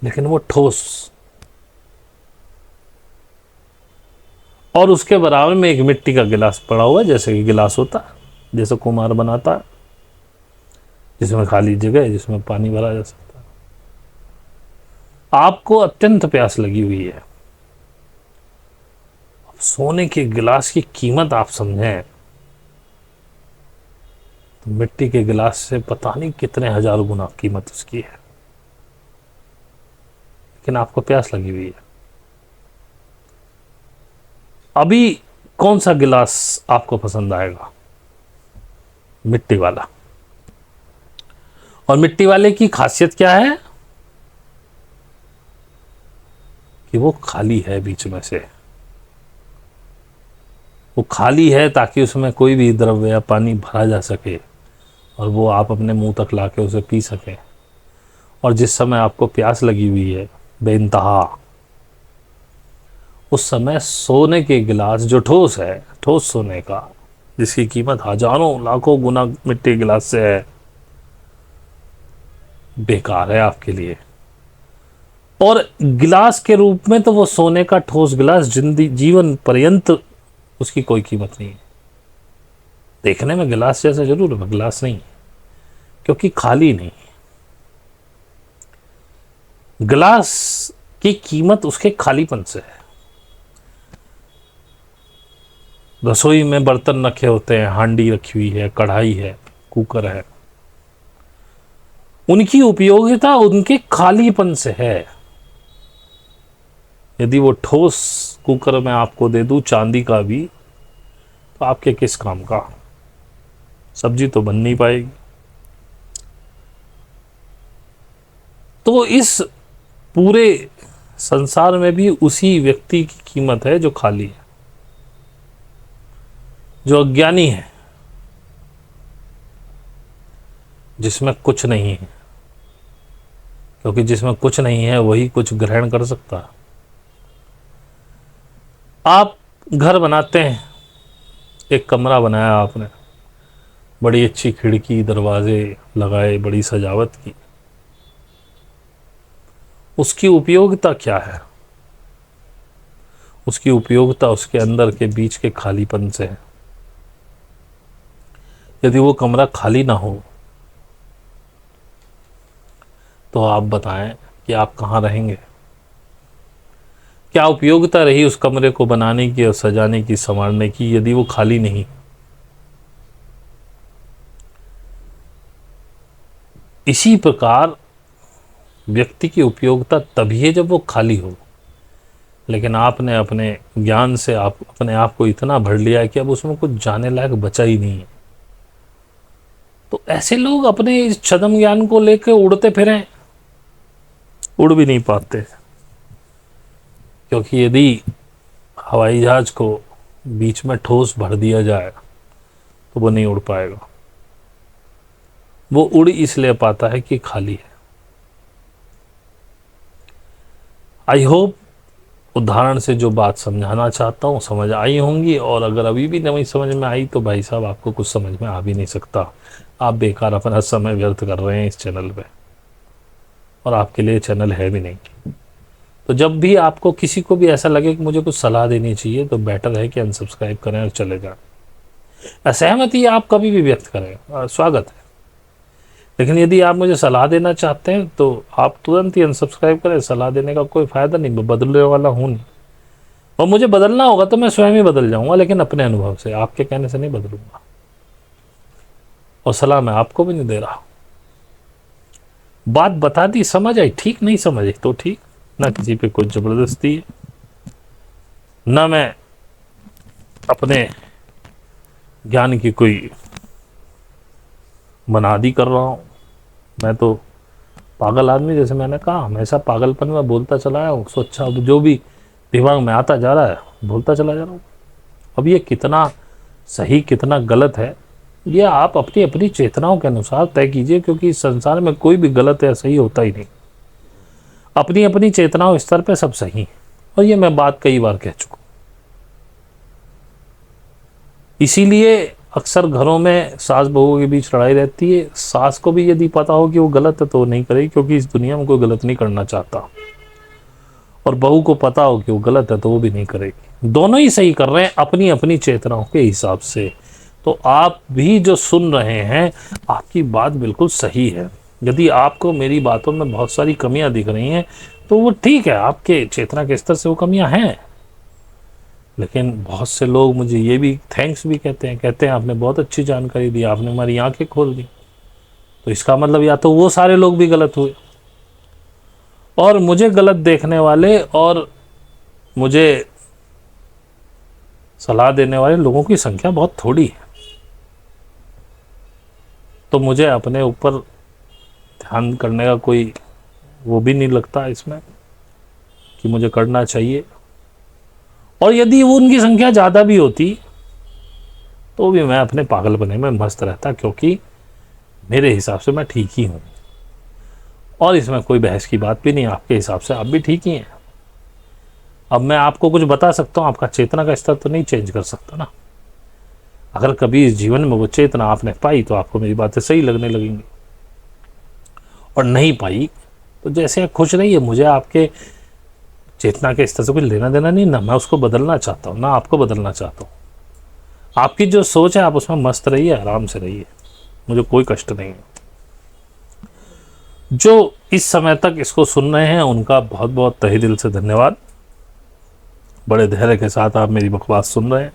लेकिन वो ठोस, और उसके बराबर में एक मिट्टी का गिलास पड़ा हुआ है, जैसे कि गिलास होता है, जैसे कुम्हार बनाता है, जिसमें खाली जगह है, जिसमें पानी भरा जा सकता है। आपको अत्यंत प्यास लगी हुई है, अब सोने के गिलास की कीमत आप समझें तो मिट्टी के गिलास से पता नहीं कितने हजार गुना कीमत उसकी है। लेकिन आपको प्यास लगी हुई है, अभी कौन सा गिलास आपको पसंद आएगा? मिट्टी वाला। और मिट्टी वाले की खासियत क्या है कि वो खाली है बीच में से। वो खाली है ताकि उसमें कोई भी द्रव्य या पानी भरा जा सके और वो आप अपने मुंह तक लाके उसे पी सकें। और जिस समय आपको प्यास लगी हुई है बेइंतहा, उस समय सोने के गिलास जो ठोस है, ठोस सोने का, जिसकी कीमत हजारों लाखों गुना मिट्टी गिलास से है, बेकार है आपके लिए। और गिलास के रूप में तो वो सोने का ठोस गिलास जीवन पर्यंत उसकी कोई कीमत नहीं है। देखने में गिलास जैसा जरूर है, गिलास नहीं, क्योंकि खाली नहीं। गिलास की कीमत उसके खालीपन से है। रसोई में बर्तन रखे होते हैं, हांडी रखी हुई है, कढ़ाई है, कुकर है, उनकी उपयोगिता उनके खालीपन से है। यदि वो ठोस कुकर में आपको दे दूं चांदी का भी, तो आपके किस काम का? सब्जी तो बन नहीं पाएगी। तो इस पूरे संसार में भी उसी व्यक्ति की कीमत है जो खाली है, जो अज्ञानी है, जिसमें कुछ नहीं है। क्योंकि जिसमें कुछ नहीं है वही कुछ ग्रहण कर सकता है। आप घर बनाते हैं, एक कमरा बनाया आपने, बड़ी अच्छी खिड़की दरवाजे लगाए, बड़ी सजावट की, उसकी उपयोगिता क्या है? उसकी उपयोगिता उसके अंदर के बीच के खालीपन से है। यदि वो कमरा खाली ना हो तो आप बताएं कि आप कहाँ रहेंगे? क्या उपयोगिता रही उस कमरे को बनाने की और सजाने की, संवारने की, यदि वो खाली नहीं? इसी प्रकार व्यक्ति की उपयोगिता तभी है जब वो खाली हो। लेकिन आपने अपने ज्ञान से आप अपने आप को इतना भर लिया है कि अब उसमें कुछ जाने लायक बचा ही नहीं है। तो ऐसे लोग अपने इस छद्म ज्ञान को लेकर उड़ते फिरें, उड़ भी नहीं पाते। क्योंकि यदि हवाई जहाज को बीच में ठोस भर दिया जाए तो वो नहीं उड़ पाएगा। वो उड़ इसलिए पाता है कि खाली है। आई होप उदाहरण से जो बात समझाना चाहता हूँ समझ आई होंगी। और अगर अभी भी नहीं समझ में आई तो भाई साहब आपको कुछ समझ में आ भी नहीं सकता। आप बेकार अपना समय व्यर्थ कर रहे हैं इस चैनल पे, और आपके लिए चैनल है भी नहीं। तो जब भी आपको किसी को भी ऐसा लगे कि मुझे कुछ सलाह देनी चाहिए तो बेटर है कि अनसब्सक्राइब करें और चले जाएं। असहमति आप कभी भी व्यक्त करें, स्वागत है। लेकिन यदि आप मुझे सलाह देना चाहते हैं तो आप तुरंत ही अनसब्सक्राइब करें। सलाह देने का कोई फ़ायदा नहीं, मैं बदलने वाला हूँ नहीं। और मुझे बदलना होगा तो मैं स्वयं ही बदल जाऊँगा, लेकिन अपने अनुभव से, आपके कहने से नहीं बदलूंगा। और सलाह मैं आपको भी नहीं दे रहा। बात बता दी, समझ आई, ठीक नहीं समझ आई तो ठीक। ना किसी पे कोई ज़बरदस्ती है, ना मैं अपने ज्ञान की कोई मनादी कर रहा हूँ। मैं तो पागल आदमी, जैसे मैंने कहा, हमेशा पागलपन में बोलता चला आया हूँ। अच्छा, अब जो भी दिमाग में आता जा रहा है बोलता चला जा रहा हूँ। अब ये कितना सही कितना गलत है ये आप अपनी अपनी चेतनाओं के अनुसार तय कीजिए, क्योंकि इस संसार में कोई भी गलत या सही होता ही नहीं। अपनी अपनी चेतनाओं स्तर पे सब सही है, और ये मैं बात कई बार कह चुका। इसीलिए अक्सर घरों में सास बहू के बीच लड़ाई रहती है। सास को भी यदि पता हो कि वो गलत है तो वो नहीं करेगी, क्योंकि इस दुनिया में कोई गलत नहीं करना चाहता। और बहू को पता हो कि वो गलत है तो वो भी नहीं करेगी। दोनों ही सही कर रहे हैं अपनी अपनी चेतनाओं के हिसाब से। तो आप भी जो सुन रहे हैं, आपकी बात बिल्कुल सही है। यदि आपको मेरी बातों में बहुत सारी कमियां दिख रही हैं तो वो ठीक है, आपके चेतना के स्तर से वो कमियां हैं। लेकिन बहुत से लोग मुझे ये भी थैंक्स भी कहते हैं आपने बहुत अच्छी जानकारी दी, आपने हमारी आंखें खोल दी। तो इसका मतलब या तो वो सारे लोग भी गलत हुए, और मुझे गलत देखने वाले और मुझे सलाह देने वाले लोगों की संख्या बहुत थोड़ी है। तो मुझे अपने ऊपर ध्यान करने का कोई वो भी नहीं लगता इसमें कि मुझे करना चाहिए। और यदि वो उनकी संख्या ज़्यादा भी होती तो भी मैं अपने पागलपने में मस्त रहता, क्योंकि मेरे हिसाब से मैं ठीक ही हूँ और इसमें कोई बहस की बात भी नहीं। आपके हिसाब से आप भी ठीक ही हैं। अब मैं आपको कुछ बता सकता हूँ, आपका चेतना का स्तर तो नहीं चेंज कर सकता ना। अगर कभी इस जीवन में वो चेतना आपने पाई तो आपको मेरी बातें सही लगने लगेंगी, और नहीं पाई तो जैसे आप खुश रहिए। मुझे आपके चेतना के स्तर से कुछ लेना देना नहीं, ना मैं उसको बदलना चाहता हूँ ना आपको बदलना चाहता हूँ। आपकी जो सोच है आप उसमें मस्त रहिए, आराम से रहिए, मुझे कोई कष्ट नहीं है। जो इस समय तक इसको सुन रहे हैं उनका बहुत बहुत तहे दिल से धन्यवाद। बड़े धैर्य के साथ आप मेरी बकवास सुन रहे हैं।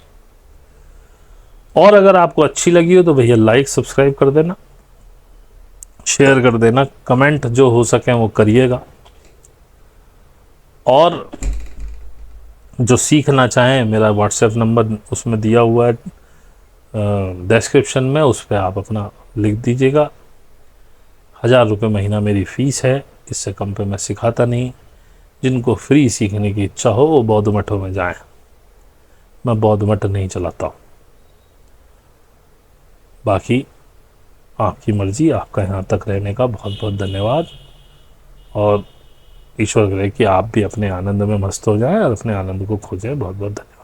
और अगर आपको अच्छी लगी हो तो भैया लाइक सब्सक्राइब कर देना, शेयर कर देना, कमेंट जो हो सके वो करिएगा। और जो सीखना चाहें, मेरा व्हाट्सएप नंबर उसमें दिया हुआ है डिस्क्रिप्शन में, उस पर आप अपना लिख दीजिएगा। 1000 रुपये महीना मेरी फ़ीस है, इससे कम पे मैं सिखाता नहीं। जिनको फ्री सीखने की इच्छा हो वो बौद्ध मठों में जाएं, मैं बौद्ध मठ नहीं चलाता हूँ। बाकी आपकी मर्जी, आपका यहाँ तक रहने का बहुत बहुत धन्यवाद। और ईश्वर करे कि आप भी अपने आनंद में मस्त हो जाएं और अपने आनंद को खोजें। बहुत बहुत धन्यवाद।